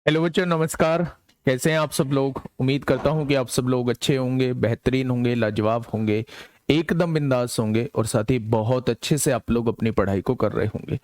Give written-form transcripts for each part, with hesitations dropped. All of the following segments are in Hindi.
हेलो बच्चों, नमस्कार। कैसे हैं आप सब लोग? उम्मीद करता हूं कि आप सब लोग अच्छे होंगे, बेहतरीन होंगे, लाजवाब होंगे, एकदम बिंदास होंगे और साथ ही बहुत अच्छे से आप लोग अपनी पढ़ाई को कर रहे होंगे।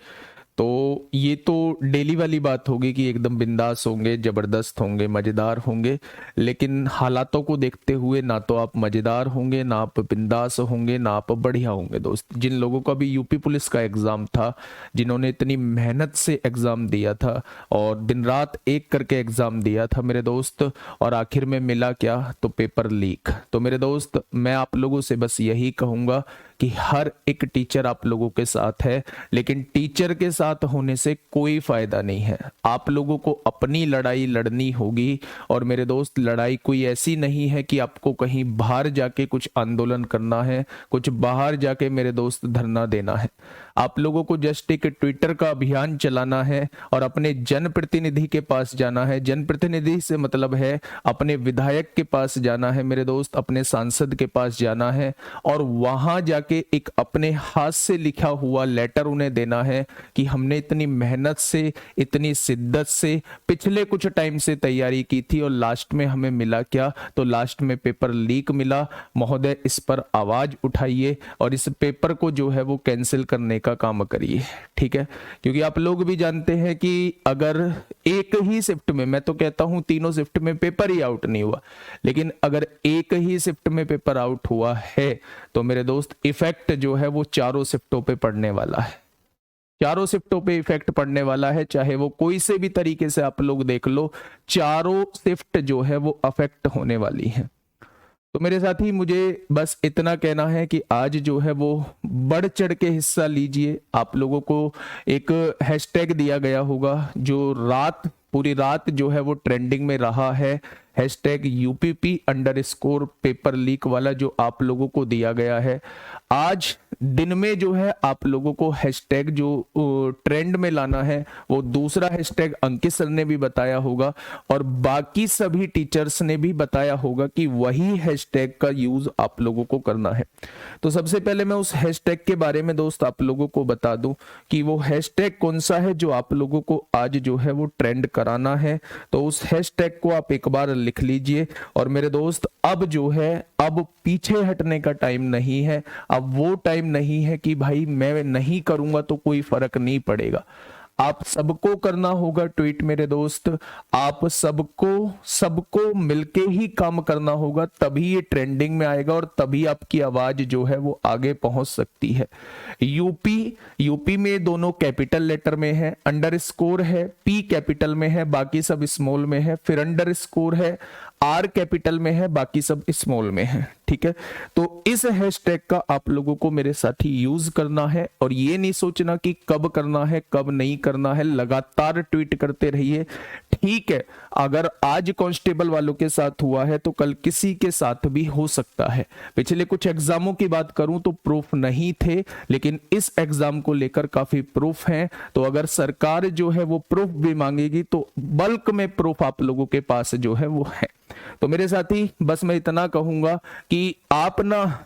तो ये तो डेली वाली बात होगी कि एकदम बिंदास होंगे, जबरदस्त होंगे, मजेदार होंगे। लेकिन हालातों को देखते हुए ना तो आप मजेदार होंगे, ना आप बिंदास होंगे, ना आप बढ़िया होंगे। दोस्त, जिन लोगों का भी यूपी पुलिस का एग्जाम था, जिन्होंने इतनी मेहनत से एग्जाम दिया था और दिन रात एक करके एग्जाम दिया था मेरे दोस्त, और आखिर में मिला क्या? तो पेपर लीक। तो मेरे दोस्त, मैं आप लोगों से बस यही कहूंगा कि हर एक टीचर आप लोगों के साथ है, लेकिन टीचर के साथ होने से कोई फायदा नहीं है। आप लोगों को अपनी लड़ाई लड़नी होगी। और मेरे दोस्त, लड़ाई कोई ऐसी नहीं है कि आपको कहीं बाहर जाके कुछ आंदोलन करना है, कुछ बाहर जाके मेरे दोस्त धरना देना है। आप लोगों को जस्ट एक ट्विटर का अभियान चलाना है और अपने जनप्रतिनिधि के पास जाना है। जनप्रतिनिधि से मतलब है अपने विधायक के पास जाना है मेरे दोस्त, अपने सांसद के पास जाना है और वहां जाके एक अपने हाथ से लिखा हुआ लेटर उन्हें देना है कि हमने इतनी मेहनत से, इतनी शिद्दत से पिछले कुछ टाइम से तैयारी की थी और लास्ट में हमें मिला क्या? तो लास्ट में पेपर लीक मिला। महोदय, इस पर आवाज उठाइए और इस पेपर को जो है वो कैंसिल करने का काम करिए। ठीक है? क्योंकि आप लोग भी जानते हैं कि अगर एक ही शिफ्ट में, मैं तो कहता हूं तीनों शिफ्ट में पेपर ही आउट नहीं हुआ, लेकिन अगर एक ही शिफ्ट में पेपर आउट हुआ है तो मेरे दोस्त इफेक्ट जो है वो चारों शिफ्टों पे पड़ने वाला है। चारों शिफ्टों पे इफेक्ट पड़ने वाला है, चाहे वो कोई से भी तरीके से आप लोग देख लो, चारों शिफ्ट जो है वो अफेक्ट होने वाली है। तो मेरे साथी, मुझे बस इतना कहना है कि आज जो है वो बढ़ चढ़ के हिस्सा लीजिए। आप लोगों को एक हैशटैग दिया गया होगा जो पूरी रात जो है वो ट्रेंडिंग में रहा है, हैशटैग UPP_पेपर लीक वाला जो आप लोगों को दिया गया है। आज दिन में जो है आप लोगों को हैशटैग जो ट्रेंड में लाना है वो दूसरा हैशटैग अंकित सर ने भी बताया होगा और बाकी सभी टीचर्स ने भी बताया होगा कि वही हैशटैग का यूज आप लोगों को करना है। तो सबसे पहले मैं उस हैशटैग के बारे में दोस्त आप लोगों को बता दूं कि वो हैशटैग कौन सा है जो आप लोगों को आज जो है वो ट्रेंड कराना है। तो उस हैशटैग को आप एक बार लिख लीजिए। और मेरे दोस्त, अब जो है, अब पीछे हटने का टाइम नहीं है। अब वो टाइम नहीं है कि भाई मैं नहीं करूंगा तो कोई फर्क नहीं पड़ेगा। आप सबको करना होगा ट्वीट मेरे दोस्त। आप सबको सबको मिलके ही काम करना होगा, तभी ये ट्रेंडिंग में आएगा और तभी आपकी आवाज जो है वो आगे पहुंच सकती है। यूपी में दोनों कैपिटल लेटर में है, अंडरस्कोर है, पी कैपिटल में है, बाकी सब स्मॉल में है, फिर अंडरस्कोर है, आर कैपिटल में है, बाकी सब स्मॉल में है। ठीक है? तो इस हैशटैग का आप लोगों को मेरे साथी यूज करना है और ये नहीं सोचना कि कब करना है कब नहीं करना है, लगातार ट्वीट करते रहिए। ठीक है, अगर आज कांस्टेबल वालों के साथ हुआ है तो कल किसी के साथ भी हो सकता है। पिछले कुछ एग्जामों की बात करूं तो प्रूफ नहीं थे, लेकिन इस एग्जाम को लेकर काफी प्रूफ हैं। तो अगर सरकार जो है वो प्रूफ भी मांगेगी तो बल्क में प्रूफ आप लोगों के पास जो है वो है। तो मेरे साथी, बस मैं इतना कहूंगा कि आप ना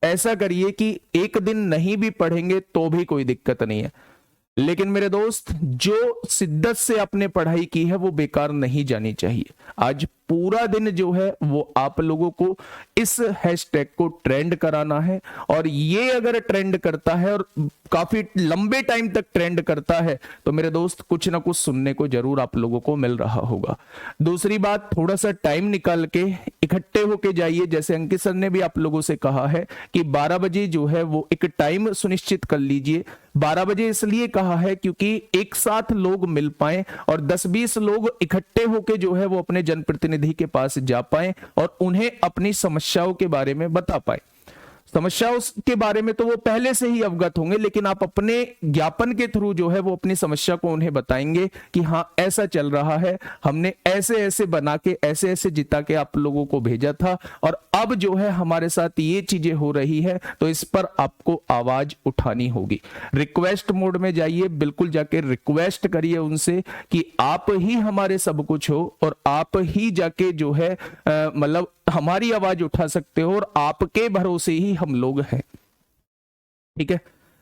ऐसा करिए कि एक दिन नहीं भी पढ़ेंगे तो भी कोई दिक्कत नहीं है, लेकिन मेरे दोस्त जो शिद्दत से आपने पढ़ाई की है वो बेकार नहीं जानी चाहिए। आज पूरा दिन जो है वो आप लोगों को इस हैशटैग को ट्रेंड कराना है और ये अगर ट्रेंड करता है और काफी लंबे टाइम तक ट्रेंड करता है तो मेरे दोस्त कुछ ना कुछ सुनने को जरूर आप लोगों को मिल रहा होगा। दूसरी बात, थोड़ा सा टाइम निकाल के इकट्ठे होके जाइए। जैसे अंकित सर ने भी आप लोगों से कहा है कि 12 बजे जो है वो एक टाइम सुनिश्चित कर लीजिए। 12 बजे इसलिए कहा है क्योंकि एक साथ लोग मिल पाए और 10-20 लोग इकट्ठे होके जो है वो अपने जनप्रतिनिधि के पास जा पाए और उन्हें अपनी समस्याओं के बारे में बता पाए। समस्याओं के बारे में तो वो पहले से ही अवगत होंगे, लेकिन आप अपने ज्ञापन के थ्रू जो है वो अपनी समस्या को उन्हें बताएंगे कि हाँ ऐसा चल रहा है, हमने ऐसे ऐसे बना के ऐसे ऐसे जिता के आप लोगों को भेजा था और अब जो है हमारे साथ ये चीजें हो रही है, तो इस पर आपको आवाज उठानी होगी। रिक्वेस्ट मोड में जाइए, बिल्कुल जाके रिक्वेस्ट करिए उनसे कि आप ही हमारे सब कुछ हो और आप ही जाके जो है मतलब हमारी आवाज उठा सकते हो और आपके भरोसे ही हम लोग हैं। ठीक है?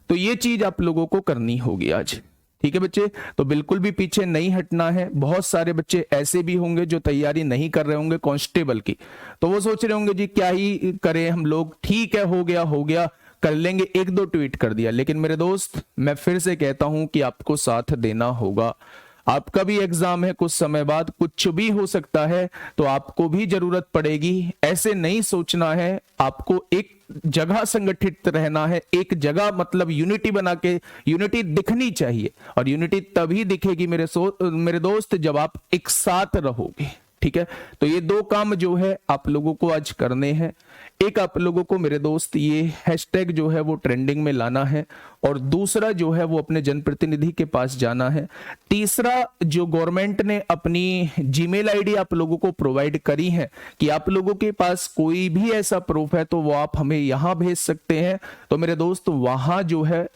तो ये चीज आप लोगों को करनी होगी आज। ठीक है बच्चे, तो बिल्कुल भी पीछे नहीं हटना है। बहुत सारे बच्चे ऐसे भी होंगे जो तैयारी नहीं कर रहे होंगे कांस्टेबल की, तो वो सोच रहे होंगे जी क्या ही करें हम लोग, ठीक है हो गया कर लेंगे, एक दो ट्वीट कर दिया। लेकिन मेरे दोस्त मैं फिर से कहता हूं कि आपको साथ देना होगा। आपका भी एग्जाम है, कुछ समय बाद कुछ भी हो सकता है, तो आपको भी जरूरत पड़ेगी। ऐसे नहीं सोचना है, आपको एक जगह संगठित रहना है, एक जगह मतलब यूनिटी बना के, यूनिटी दिखनी चाहिए। और यूनिटी तभी दिखेगी मेरे दोस्त जब आप एक साथ रहोगे। ठीक है, तो ये दो काम जो है आप लोगों को आज करने हैं। एक आप लोगों को मेरे दोस्त ये हैशटैग जो है वो ट्रेंडिंग में लाना है, और दूसरा जो है वो अपने जनप्रतिनिधि के पास जाना है। तीसरा, जो गवर्नमेंट ने अपनी जीमेल आईडी आप लोगों को प्रोवाइड करी है कि आप लोगों के पास कोई भी ऐसा प्रूफ है तो वो आप हमें यहां भेज सकते हैं। तो मेरे दोस्त वहां जो है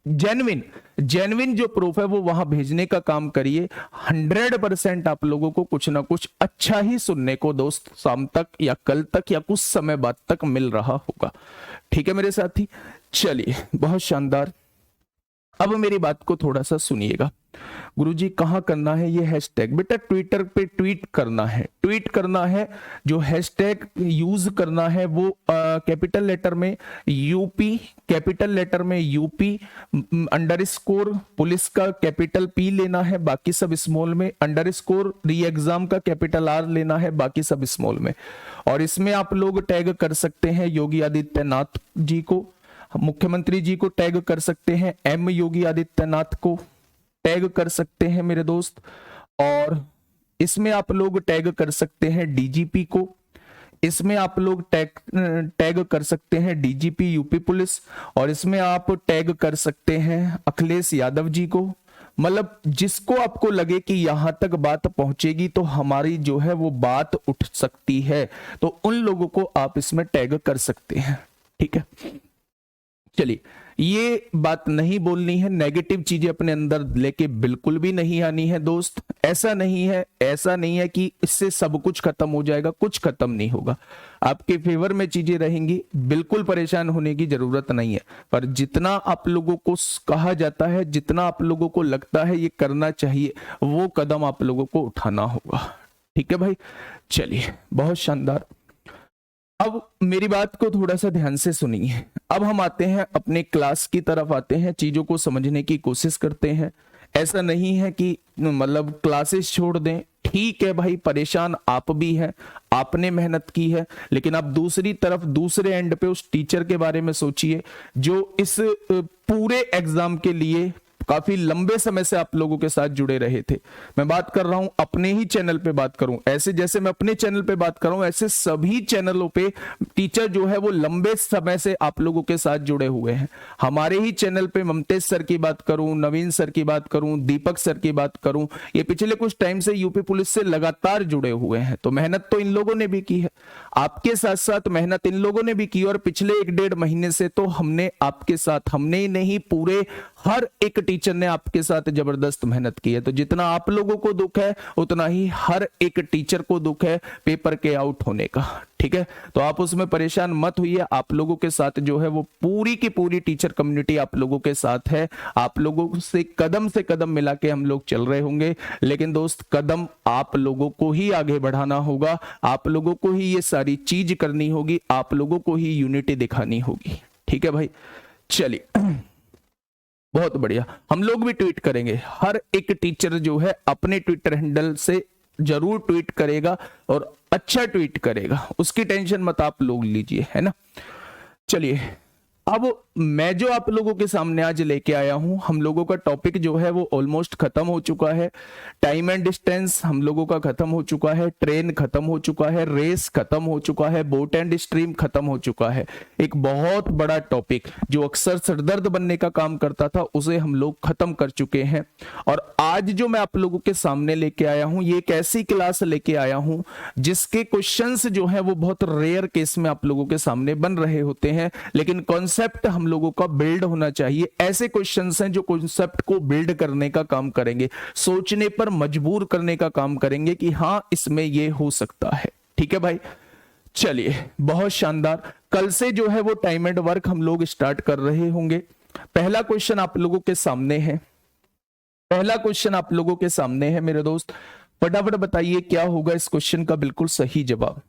जेन्युइन जो प्रूफ है वो वहां भेजने का काम करिए। 100% आप लोगों को कुछ ना कुछ अच्छा ही सुनने को दोस्त शाम तक या कल तक या कुछ समय बाद तक मिल रहा होगा। ठीक है मेरे साथी, चलिए बहुत शानदार। अब मेरी बात को थोड़ा सा सुनिएगा। गुरुजी कहां करना है ये हैशटैग? बेटा ट्विटर पे ट्वीट करना है, ट्वीट करना है। जो हैशटैग यूज करना है वो कैपिटल लेटर में यूपी, कैपिटल लेटर में यूपी, अंडरस्कोर पुलिस का कैपिटल पी लेना है, बाकी सब स्मॉल में, अंडरस्कोर री एग्जाम का कैपिटल आर लेना है, बाकी सब स्मॉल में। और इसमें आप लोग टैग कर सकते हैं योगी आदित्यनाथ जी को, मुख्यमंत्री जी को टैग कर सकते हैं, एम योगी आदित्यनाथ को टैग कर सकते हैं मेरे दोस्त। और इसमें आप लोग टैग कर सकते हैं डीजीपी को, इसमें आप लोग टैग कर सकते हैं डीजीपी यूपी पुलिस, और इसमें आप टैग कर सकते हैं अखिलेश यादव जी को। मतलब जिसको आपको लगे कि यहां तक बात पहुंचेगी तो हमारी जो है वो बात उठ सकती है, तो उन लोगों को आप इसमें टैग कर सकते हैं। ठीक है, चलिए ये बात नहीं बोलनी है, नेगेटिव चीजें अपने अंदर लेके बिल्कुल भी नहीं आनी है दोस्त। ऐसा नहीं है कि इससे सब कुछ खत्म हो जाएगा, कुछ खत्म नहीं होगा, आपके फेवर में चीजें रहेंगी, बिल्कुल परेशान होने की जरूरत नहीं है। पर जितना आप लोगों को कहा जाता है, जितना आप लोगों को लगता है ये करना चाहिए, वो कदम आप लोगों को उठाना होगा। ठीक है भाई, चलिए बहुत शानदार। अब मेरी बात को थोड़ा सा ध्यान से सुनिए। अब हम आते हैं अपने क्लास की तरफ, आते हैं चीजों को समझने की कोशिश करते हैं। ऐसा नहीं है कि मतलब क्लासेस छोड़ दें, ठीक है भाई, परेशान आप भी हैं, आपने मेहनत की है, लेकिन आप दूसरी तरफ दूसरे एंड पे उस टीचर के बारे में सोचिए जो इस पूरे एग्जाम के लिए काफी लंबे समय से आप लोगों के साथ जुड़े रहे थे। मैं बात कर रहा हूं अपने ही चैनल पे बात करूं, ऐसे जैसे मैं अपने चैनल पे बात कर रहा हूं ऐसे सभी चैनलों पे टीचर जो है वो लंबे समय से आप लोगों के साथ जुड़े हुए हैं। हमारे ही चैनल पे ममतेज सर की बात करूं, नवीन सर की बात करूं, दीपक सर की बात करूं, ये पिछले कुछ टाइम से यूपी पुलिस से लगातार जुड़े हुए हैं। तो मेहनत तो इन लोगों ने भी की है, आपके साथ साथ मेहनत इन लोगों ने भी की, और पिछले 1-1.5 महीने से तो हमने आपके साथ, हमने ही नहीं पूरे हर एक टीचर ने आपके साथ जबरदस्त मेहनत की है। तो जितना आप लोगों को दुख है उतना ही हर एक टीचर को दुख है पेपर के आउट होने का। ठीक है, तो आप उसमें परेशान मत होइए, आप लोगों के साथ जो है वो पूरी की पूरी टीचर कम्युनिटी आप लोगों के साथ है। आप लोगों से कदम मिला के हम लोग चल रहे होंगे, लेकिन दोस्त कदम आप लोगों को ही आगे बढ़ाना होगा, आप लोगों को ही ये सारी चीज करनी होगी, आप लोगों को ही यूनिटी दिखानी होगी। ठीक है भाई, चलिए बहुत बढ़िया। हम लोग भी ट्वीट करेंगे, हर एक टीचर जो है अपने ट्विटर हैंडल से जरूर ट्वीट करेगा और अच्छा ट्वीट करेगा, उसकी टेंशन मत आप लोग लीजिए, है ना। चलिए अब मैं जो आप लोगों के सामने आज लेके आया हूं, हम लोगों का टॉपिक जो है वो ऑलमोस्ट खत्म हो चुका है। टाइम एंड डिस्टेंस हम लोगों का खत्म हो चुका है, ट्रेन खत्म हो चुका है, रेस खत्म हो चुका है, बोट एंड स्ट्रीम खत्म हो चुका है। एक बहुत बड़ा टॉपिक जो अक्सर सरदर्द बनने का काम करता था उसे हम लोग खत्म कर चुके हैं। और आज जो मैं आप लोगों के सामने लेके आया हूं, ये एक ऐसी क्लास लेके आया हूं जिसके क्वेश्चंस जो है वो बहुत रेयर केस में आप लोगों के सामने बन रहे होते हैं, लेकिन कॉन्सेप्ट हम लोगों का बिल्ड होना चाहिए। ऐसे क्वेश्चंस हैं जो कॉन्सेप्ट को बिल्ड करने का काम करेंगे, सोचने पर मजबूर करने का काम करेंगे कि हां इसमें ये हो सकता है। ठीक है भाई, चलिए बहुत शानदार। कल से जो है वो टाइम एंड वर्क हम लोग स्टार्ट कर रहे होंगे। पहला क्वेश्चन आप लोगों के सामने है, पहला क्वेश्चन आप लोगों के सामने है मेरे दोस्त, फटाफट बताइए क्या होगा इस क्वेश्चन का बिल्कुल सही जवाब।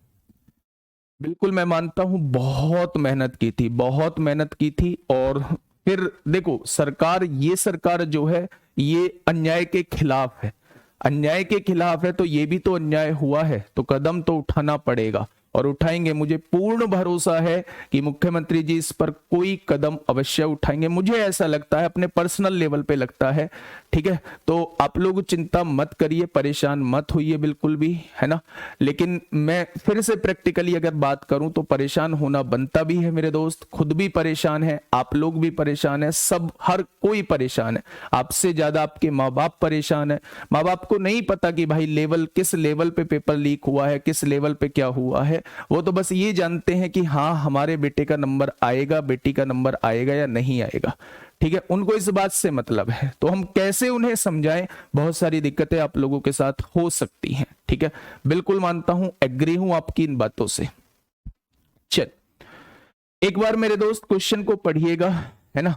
बिल्कुल मैं मानता हूं बहुत मेहनत की थी, बहुत मेहनत की थी। और फिर देखो सरकार, ये सरकार जो है ये अन्याय के खिलाफ है, अन्याय के खिलाफ है, तो ये भी तो अन्याय हुआ है, तो कदम तो उठाना पड़ेगा और उठाएंगे। मुझे पूर्ण भरोसा है कि मुख्यमंत्री जी इस पर कोई कदम अवश्य उठाएंगे, मुझे ऐसा लगता है, अपने पर्सनल लेवल पे लगता है। ठीक है, तो आप लोग चिंता मत करिए, परेशान मत होइए बिल्कुल भी, है ना। लेकिन मैं फिर से प्रैक्टिकली अगर बात करूं तो परेशान होना बनता भी है मेरे दोस्त, खुद भी परेशान है, आप लोग भी परेशान है, सब हर कोई परेशान है। आपसे ज्यादा आपके माँ बाप परेशान है। माँ बाप को नहीं पता कि भाई लेवल किस लेवल पे पेपर लीक हुआ है, किस लेवल पे क्या हुआ है, वो तो बस ये जानते हैं कि हाँ हमारे बेटे का नंबर आएगा, बेटी का नंबर आएगा या नहीं आएगा। ठीक है, उनको इस बात से मतलब है, तो हम कैसे उन्हें समझाएं, बहुत सारी दिक्कतें आप लोगों के साथ हो सकती हैं। ठीक है, बिल्कुल मानता हूं, एग्री हूं आपकी इन बातों से। चल एक बार मेरे दोस्त क्वेश्चन को पढ़िएगा, है ना,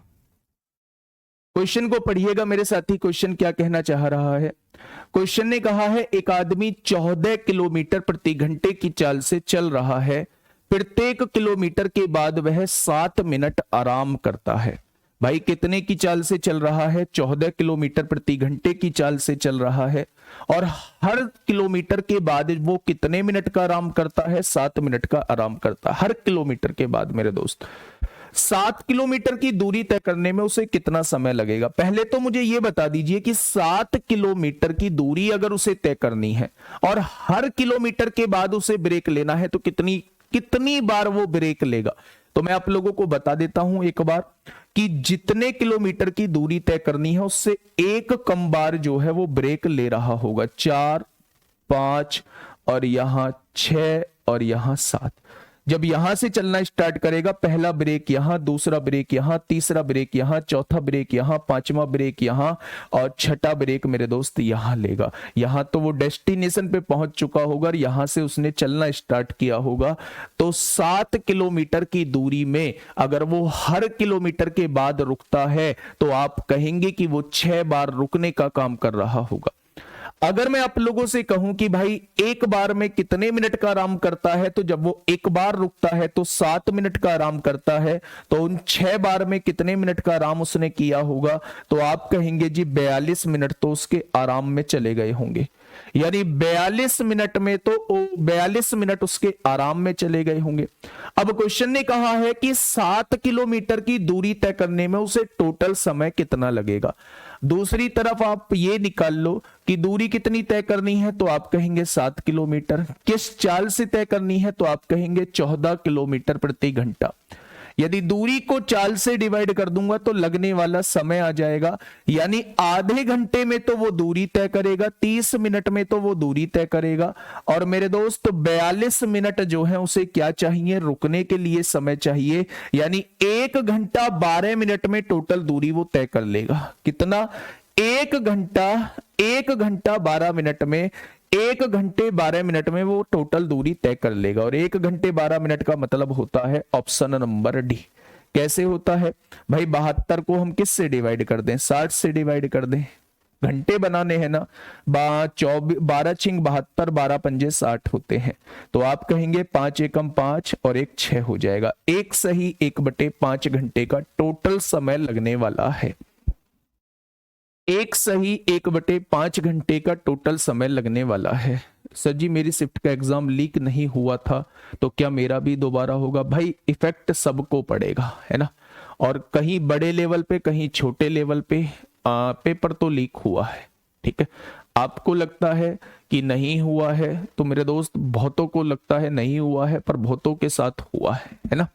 क्वेश्चन को पढ़िएगा मेरे साथी। क्वेश्चन क्या कहना चाह रहा है, क्वेश्चन ने कहा है एक आदमी 14 किलोमीटर प्रति घंटे की चाल से चल रहा है, प्रत्येक किलोमीटर के बाद वह 7 मिनट आराम करता है। भाई कितने की चाल से चल रहा है, 14 किलोमीटर प्रति घंटे की चाल से चल रहा है, और हर किलोमीटर के बाद वो कितने मिनट का आराम करता है, 7 मिनट का आराम करता है हर किलोमीटर के बाद। मेरे दोस्त 7 किलोमीटर की दूरी तय करने में उसे कितना समय लगेगा। पहले तो मुझे यह बता दीजिए कि 7 किलोमीटर की दूरी अगर उसे तय करनी है और हर किलोमीटर के बाद उसे ब्रेक लेना है तो कितनी कितनी बार वो ब्रेक लेगा। तो मैं आप लोगों को बता देता हूं एक बार कि जितने किलोमीटर की दूरी तय करनी है उससे एक कम बार जो है वो ब्रेक ले रहा होगा। 4, 5 और यहां 6 और यहां 7। जब यहां से चलना स्टार्ट करेगा, पहला ब्रेक यहां, दूसरा ब्रेक यहां, तीसरा ब्रेक यहां, चौथा ब्रेक यहां, पांचवा ब्रेक यहां और छठा ब्रेक मेरे दोस्त यहां लेगा। यहां तो वो डेस्टिनेशन पे पहुंच चुका होगा और यहां से उसने चलना स्टार्ट किया होगा। तो 7 किलोमीटर की दूरी में अगर वो हर किलोमीटर के बाद रुकता है तो आप कहेंगे कि वो 6 बार रुकने का काम कर रहा होगा। अगर मैं आप लोगों से कहूं कि भाई एक बार में कितने मिनट का आराम करता है, तो जब वो एक बार रुकता है तो 7 मिनट का आराम करता है, तो उन 6 बार में कितने मिनट का आराम उसने किया होगा, तो आप कहेंगे जी 42 मिनट तो उसके आराम में चले गए होंगे। यानी 42 मिनट में तो 42 मिनट उसके आराम में चले गए होंगे। अब क्वेश्चन ने कहा है कि 7 किलोमीटर की दूरी तय करने में उसे टोटल समय कितना लगेगा। दूसरी तरफ आप ये निकाल लो कि दूरी कितनी तय करनी है, तो आप कहेंगे 7 किलोमीटर। किस चाल से तय करनी है, तो आप कहेंगे 14 किलोमीटर प्रति घंटा। यदि दूरी को चाल से डिवाइड कर दूंगा तो लगने वाला समय आ जाएगा, यानी आधे घंटे में तो वो दूरी तय करेगा, 30 मिनट में तो वो दूरी तय करेगा, और मेरे दोस्त 42 मिनट जो है उसे क्या चाहिए, रुकने के लिए समय चाहिए, यानी 1 घंटा 12 मिनट में टोटल दूरी वो तय कर लेगा। कितना? 1 घंटा 12 मिनट में, 1 घंटे 12 मिनट में वो टोटल दूरी तय कर लेगा। और 1 घंटे 12 मिनट का मतलब होता है ऑप्शन नंबर डी। कैसे होता है भाई? 72 को हम किस से डिवाइड कर दें? 60 से डिवाइड कर दें, घंटे बनाने हैं ना। 12 छिंग 72, 12 पंजे 60 होते हैं। तो आप कहेंगे 5 एकम 5 और 1 6 हो जाएगा। 1 सही 1/5 घंटे का टोटल समय लगने वाला है। 1 सही 1/5 घंटे का टोटल समय लगने वाला है। सर जी मेरी शिफ्ट का एग्जाम लीक नहीं हुआ था तो क्या मेरा भी दोबारा होगा? भाई इफेक्ट सबको पड़ेगा, है ना। और कहीं बड़े लेवल पे कहीं छोटे लेवल पे पेपर तो लीक हुआ है, ठीक है। आपको लगता है कि नहीं हुआ है, तो मेरे दोस्त बहुतों को लगता है नहीं हुआ है, पर बहुतों के साथ हुआ है ना।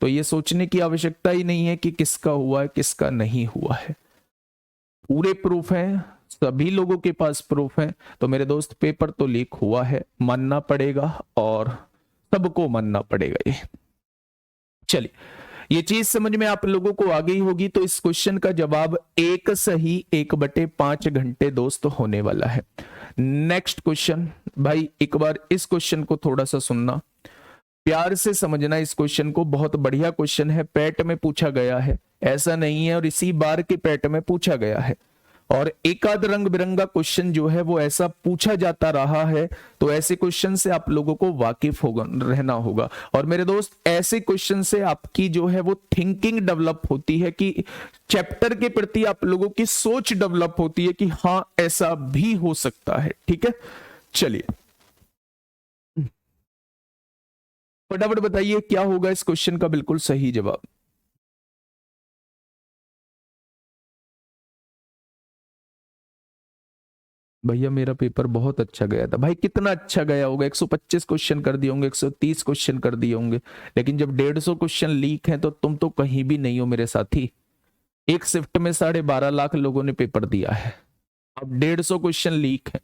तो ये सोचने की आवश्यकता ही नहीं है कि किसका हुआ है किसका नहीं हुआ है। पूरे प्रूफ हैं, सभी लोगों के पास प्रूफ है। तो मेरे दोस्त पेपर तो लीक हुआ है, मानना पड़ेगा और सबको मानना पड़ेगा ये। चलिए ये चीज समझ में आप लोगों को आ गई होगी। तो इस क्वेश्चन का जवाब 1 सही 1/5 घंटे दोस्त होने वाला है। नेक्स्ट क्वेश्चन, भाई एक बार इस क्वेश्चन को थोड़ा सा सुनना, प्यार से समझना इस क्वेश्चन को। बहुत बढ़िया क्वेश्चन है, पैट में पूछा गया है, ऐसा नहीं है, और इसी बार के पैट में पूछा गया है। और एक आध रंग बिरंगा क्वेश्चन जो है वो ऐसा पूछा जाता रहा है, तो ऐसे क्वेश्चन से आप लोगों को वाकिफ होगा रहना होगा। और मेरे दोस्त ऐसे क्वेश्चन से आपकी जो है वो थिंकिंग डेवलप होती है, कि चैप्टर के प्रति आप लोगों की सोच डेवलप होती है कि हाँ ऐसा भी हो सकता है। ठीक है, चलिए फटाफट बताइए क्या होगा इस क्वेश्चन का बिल्कुल सही जवाब। भैया मेरा पेपर बहुत अच्छा गया था। भाई कितना अच्छा गया होगा, 125 क्वेश्चन कर दिए होंगे, 130 क्वेश्चन कर दिए होंगे, लेकिन जब 150 क्वेश्चन लीक हैं तो तुम तो कहीं भी नहीं हो मेरे साथी। एक शिफ्ट में 12.5 लाख लोगों ने पेपर दिया है, अब 150 क्वेश्चन लीक है,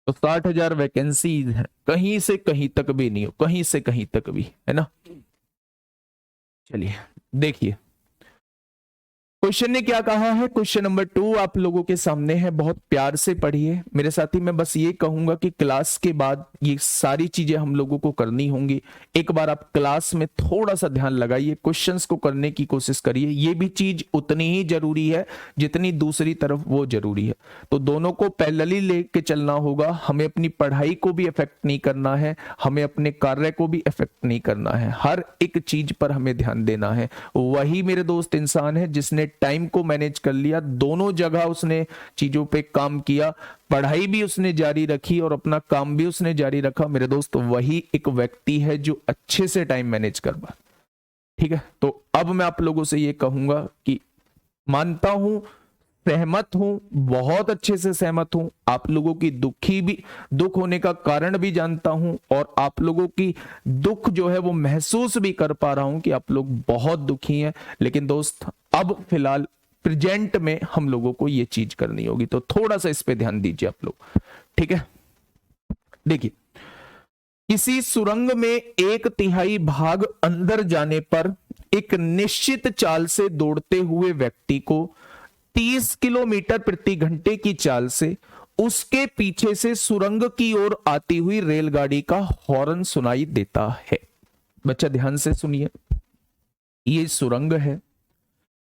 तो 60,000 वैकेंसीज है, कहीं से कहीं तक भी नहीं हो, कहीं से कहीं तक भी, है ना। चलिए देखिए क्वेश्चन ने क्या कहा है। क्वेश्चन नंबर 2 आप लोगों के सामने है, बहुत प्यार से पढ़िए मेरे साथी। मैं बस ये कहूंगा कि क्लास के बाद ये सारी चीजें हम लोगों को करनी होंगी। एक बार आप क्लास में थोड़ा सा ध्यान लगाइए, क्वेश्चंस को करने की कोशिश करिए। ये भी चीज उतनी ही जरूरी है जितनी दूसरी तरफ वो जरूरी है, तो दोनों को पैरेलली लेके चलना होगा। हमें अपनी पढ़ाई को भी इफेक्ट नहीं करना है, हमें अपने कार्य को भी इफेक्ट नहीं करना है, हर एक चीज पर हमें ध्यान देना है। वही मेरे दोस्त इंसान है जिसने टाइम को मैनेज कर लिया, दोनों जगह उसने चीजों पे काम किया, पढ़ाई भी उसने जारी रखी और अपना काम भी उसने जारी रखा। मेरे दोस्त वही एक व्यक्ति है जो अच्छे से टाइम मैनेज कर पा। ठीक है, तो अब मैं आप लोगों से ये कहूंगा कि मानता हूं, सहमत हूं, बहुत अच्छे से सहमत हूं, आप लोगों की दुख होने का कारण भी जानता हूं, और आप लोगों की दुख जो है वो महसूस भी कर पा रहा हूं कि आप लोग बहुत दुखी हैं। लेकिन दोस्त अब फिलहाल प्रेजेंट में हम लोगों को ये चीज करनी होगी, तो थोड़ा सा इस पे ध्यान दीजिए आप लोग। ठीक है, देखिए किसी सुरंग में 1/3 भाग अंदर जाने पर एक निश्चित चाल से दौड़ते हुए व्यक्ति को 30 किलोमीटर प्रति घंटे की चाल से उसके पीछे से सुरंग की ओर आती हुई रेलगाड़ी का हॉर्न सुनाई देता है। बच्चा ध्यान से सुनिए, ये सुरंग है,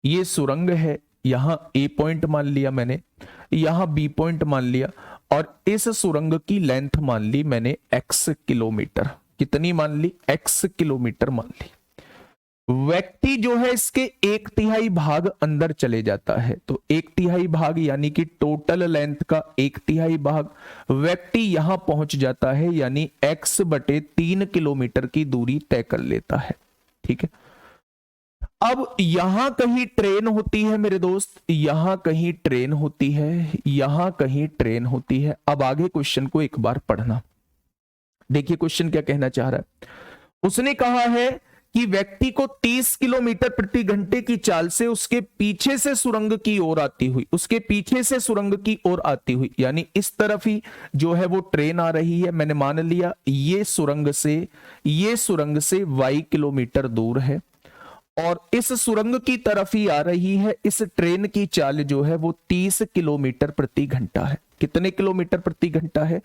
ये सुरंग है, यहां ए पॉइंट मान लिया मैंने, यहां बी पॉइंट मान लिया, और इस सुरंग की लेंथ मान ली मैंने x किलोमीटर। कितनी मान ली? x किलोमीटर मान ली। व्यक्ति जो है इसके 1/3 भाग अंदर चले जाता है, तो 1/3 भाग यानी कि टोटल लेंथ का 1/3 भाग व्यक्ति यहां पहुंच जाता है, यानी x/3 किलोमीटर की दूरी तय कर लेता है। ठीक है, अब यहां कहीं ट्रेन होती है मेरे दोस्त, यहां कहीं ट्रेन होती है, यहां कहीं ट्रेन होती है। अब आगे क्वेश्चन को एक बार पढ़ना, देखिए क्वेश्चन क्या कहना चाह रहा है। उसने कहा है कि व्यक्ति को 30 किलोमीटर प्रति घंटे की चाल से उसके पीछे से सुरंग की ओर आती हुई, उसके पीछे से सुरंग की ओर आती हुई, यानी इस तरफ ही जो है वो ट्रेन आ रही है। मैंने मान लिया ये सुरंग से y किलोमीटर दूर है, और इस सुरंग की तरफ ही आ रही है। इस ट्रेन की चाल जो है वो 30 किलोमीटर प्रति घंटा है। कितने किलोमीटर प्रति घंटा है?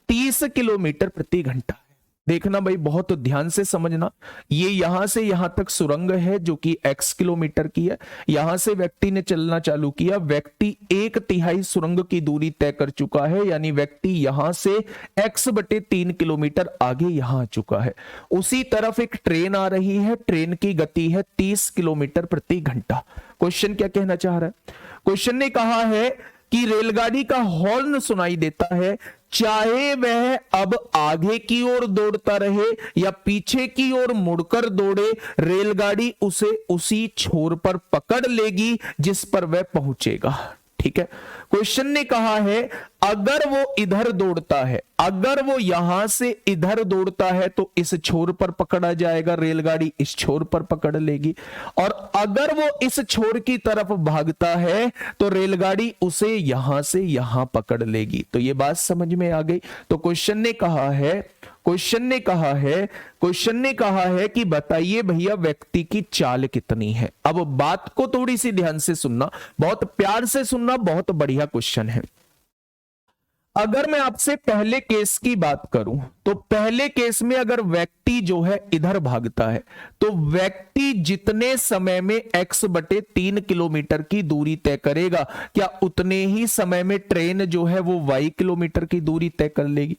30 किलोमीटर प्रति घंटा। देखना भाई, बहुत ध्यान से समझना, ये यहां से यहां तक सुरंग है जो कि x किलोमीटर की है। यहां से व्यक्ति ने चलना चालू किया, व्यक्ति 1/3 सुरंग की दूरी तय कर चुका है, यानी व्यक्ति यहां से x/3 किलोमीटर आगे यहां आ चुका है। उसी तरफ एक ट्रेन आ रही है, ट्रेन की गति है 30 किलोमीटर प्रति घंटा। क्वेश्चन क्या कहना चाह रहा है? क्वेश्चन ने कहा है कि रेलगाड़ी का हॉर्न सुनाई देता है, चाहे वह अब आगे की ओर दौड़ता रहे या पीछे की ओर मुड़कर दौड़े, रेलगाड़ी उसे उसी छोर पर पकड़ लेगी जिस पर वह पहुंचेगा। ठीक है, क्वेश्चन ने कहा है अगर वो इधर दौड़ता है, अगर वो यहां से इधर दौड़ता है तो इस छोर पर पकड़ा जाएगा, रेलगाड़ी इस छोर पर पकड़ लेगी, और अगर वो इस छोर की तरफ भागता है तो रेलगाड़ी उसे यहां से यहां पकड़ लेगी। तो ये बात समझ में आ गई। तो क्वेश्चन ने कहा है कि बताइए भैया व्यक्ति की चाल कितनी है। अब बात को थोड़ी सी ध्यान से सुनना, बहुत प्यार से सुनना, बहुत बढ़िया क्वेश्चन है। अगर मैं आपसे पहले केस की बात करूं तो पहले केस में अगर व्यक्ति जो है इधर भागता है तो व्यक्ति जितने समय में x/3 किलोमीटर की दूरी तय करेगा, क्या उतने ही समय में ट्रेन जो है वो y किलोमीटर की दूरी तय कर लेगी?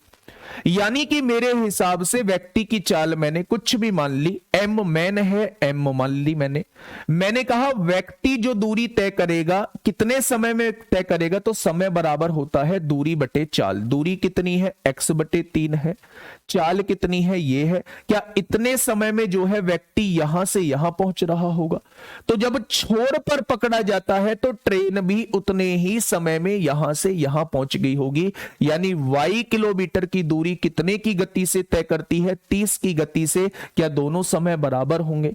यानी कि मेरे हिसाब से व्यक्ति की चाल मैंने कुछ भी मान ली, m मैन है, m मान ली मैंने कहा व्यक्ति जो दूरी तय करेगा कितने समय में तय करेगा, तो समय बराबर होता है दूरी बटे चाल। दूरी कितनी है? x/3 है। चाल कितनी है? ये है। क्या इतने समय में जो है व्यक्ति यहां से यहां पहुंच रहा होगा? तो जब छोर पर पकड़ा जाता है तो ट्रेन भी उतने ही समय में यहां से यहां पहुंच गई होगी। यानी y किलोमीटर की दूरी कितने की गति से तय करती है? 30 की गति से। क्या दोनों समय बराबर होंगे?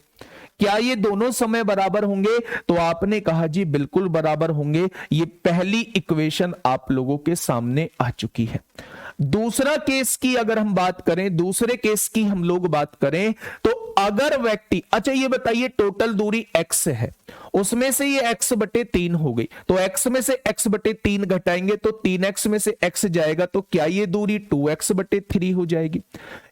क्या ये दोनों समय बराबर होंगे? तो आपने कहा जी बिल्कुल बराबर होंगे। ये पहली इक्वेशन आप लोगों के सामने आ चुकी है। दूसरा केस की अगर हम बात करें, दूसरे केस की हम लोग बात करें तो अगर व्यक्ति, अच्छा ये बताइए टोटल दूरी x है, उसमें से ये x/3 हो गई, तो x में से x/3 घटाएंगे तो 3x में से x जाएगा, तो क्या ये दूरी 2x/3 हो जाएगी?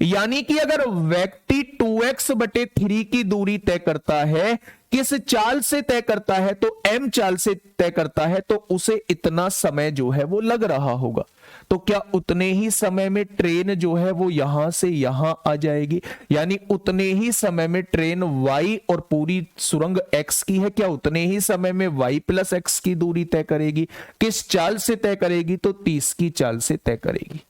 यानी कि अगर व्यक्ति 2x/3 की दूरी तय करता है, किस चाल से तय करता है? तो m चाल से तय करता है, तो उसे इतना समय जो है वो लग रहा होगा। तो क्या उतने ही समय में ट्रेन जो है वो यहां से यहां आ जाएगी? यानी उतने ही समय में ट्रेन y और पूरी सुरंग x की है, क्या उतने ही समय में y+x की दूरी तय करेगी? किस चाल से तय करेगी? तो 30 की चाल से तय करेगी।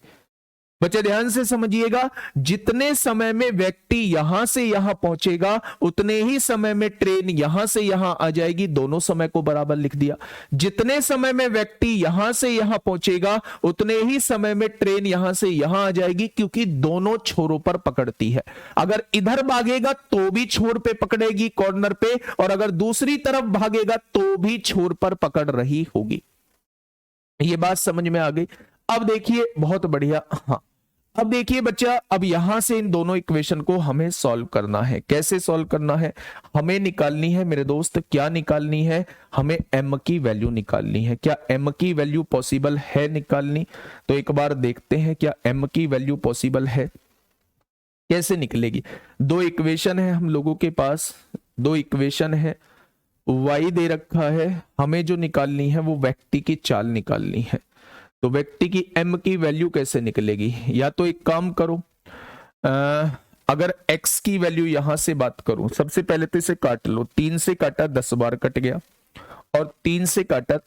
बच्चे ध्यान से समझिएगा, जितने समय में व्यक्ति यहां से यहां पहुंचेगा उतने ही समय में ट्रेन यहां से यहां आ जाएगी। दोनों समय को बराबर लिख दिया। जितने समय में व्यक्ति यहां से यहां पहुंचेगा उतने ही समय में ट्रेन यहां से यहां आ जाएगी, क्योंकि दोनों छोरों पर पकड़ती है। अगर इधर भागेगा तो भी छोर पे पकड़ेगी, कॉर्नर पे, और अगर दूसरी तरफ भागेगा तो भी छोर पर पकड़ रही होगी। ये बात समझ में आ गई? अब देखिए, बहुत बढ़िया। हाँ, अब देखिए बच्चा, अब यहां से इन दोनों इक्वेशन को हमें सॉल्व करना है। कैसे सॉल्व करना है? हमें निकालनी है मेरे दोस्त, क्या निकालनी है? हमें m की वैल्यू निकालनी है। क्या m की वैल्यू पॉसिबल है निकालनी? तो एक बार देखते हैं क्या m की वैल्यू पॉसिबल है। कैसे निकलेगी? दो इक्वेशन है हम लोगों के पास, दो इक्वेशन है, y दे रखा है, हमें जो निकालनी है वो व्यक्ति की चाल निकालनी है। तो व्यक्ति की m की वैल्यू कैसे निकलेगी? या तो एक काम करो, अगर x की वैल्यू यहां से बात करूं, सबसे पहले तो इसे काट लो। 3 से काटा 10 बार कट गया, और 3 से काटा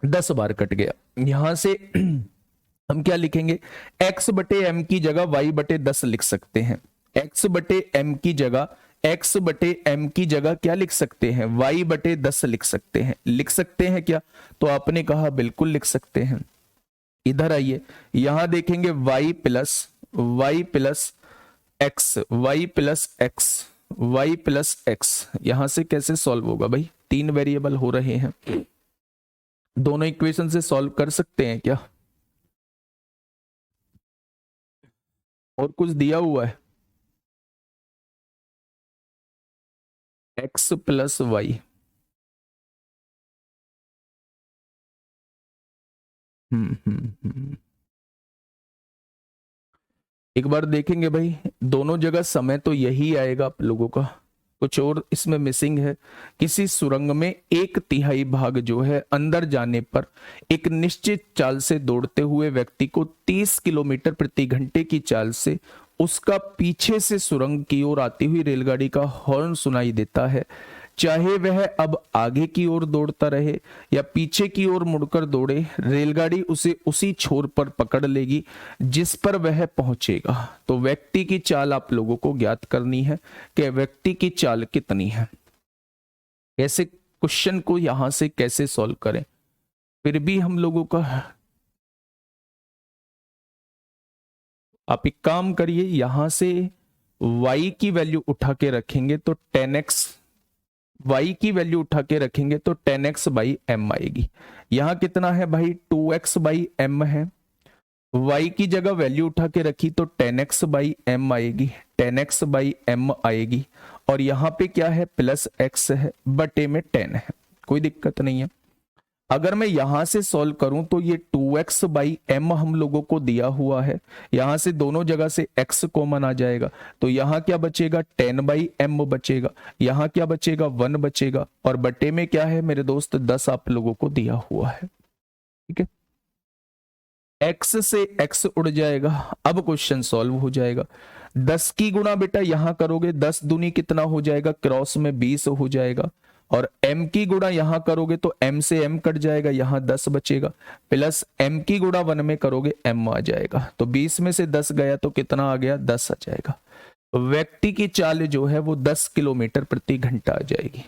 10 बार कट गया। यहां से हम क्या लिखेंगे? x/m की जगह y/10 लिख सकते हैं। x/m की जगह x/m की जगह क्या लिख सकते हैं? y/10 लिख सकते हैं। लिख सकते हैं क्या? तो आपने कहा बिल्कुल लिख सकते हैं। इधर आइए, यहां देखेंगे y प्लस x, यहां से कैसे सॉल्व होगा भाई? 3 वेरिएबल हो रहे हैं, दोनों इक्वेशन से सॉल्व कर सकते हैं क्या? और कुछ दिया हुआ है? x प्लस वाई, एक बार देखेंगे भाई, दोनों जगह समय तो यही आएगा आप लोगों का, कुछ और इसमें मिसिंग है। किसी सुरंग में 1/3 भाग जो है अंदर जाने पर एक निश्चित चाल से दौड़ते हुए व्यक्ति को 30 किलोमीटर प्रति घंटे की चाल से उसका पीछे से सुरंग की ओर आती हुई रेलगाड़ी का हॉर्न सुनाई देता है। चाहे वह अब आगे की ओर दौड़ता रहे या पीछे की ओर मुड़कर दौड़े, रेलगाड़ी उसे उसी छोर पर पकड़ लेगी जिस पर वह पहुंचेगा। तो व्यक्ति की चाल आप लोगों को ज्ञात करनी है कि व्यक्ति की चाल कितनी है। कैसे क्वेश्चन को यहां से कैसे सॉल्व करें? फिर भी हम लोगों का, आप एक काम करिए, यहां से y की वैल्यू उठा के रखेंगे तो 10x, y की वैल्यू उठा के रखेंगे तो 10x/m आएगी। यहां कितना है भाई? 2x/m है। y की जगह वैल्यू उठा के रखी तो 10x/m आएगी, 10x/m आएगी। और यहां पे क्या है? प्लस x है, बटे में 10 है, कोई दिक्कत नहीं है। अगर मैं यहां से सॉल्व करूं तो ये 2x बाई एम हम लोगों को दिया हुआ है, यहां से दोनों जगह से x कॉमन आ जाएगा, तो यहां क्या बचेगा 10 बाई एम बचेगा, यहां क्या बचेगा 1 बचेगा, और बटे में क्या है मेरे दोस्त 10 आप लोगों को दिया हुआ है। ठीक है, x से x उड़ जाएगा। अब क्वेश्चन सॉल्व हो जाएगा। 10 की गुणा बेटा यहां करोगे 10 दूनी कितना हो जाएगा, क्रॉस में 20 हो जाएगा, और m की गुणा यहां करोगे तो m से m कट जाएगा, यहां 10 बचेगा, प्लस m की गुणा 1 में करोगे m आ जाएगा, तो 20 में से 10 गया तो कितना आ गया 10 आ जाएगा। व्यक्ति की चाल जो है वो 10 किलोमीटर प्रति घंटा आ जाएगी।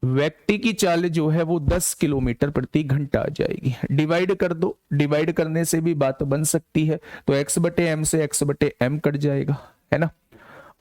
व्यक्ति की चाल जो है वो 10 किलोमीटर प्रति घंटा आ जाएगी। डिवाइड कर दो, डिवाइड करने से भी बात बन सकती है, तो x बटे m से x बटे m कट जाएगा, है ना,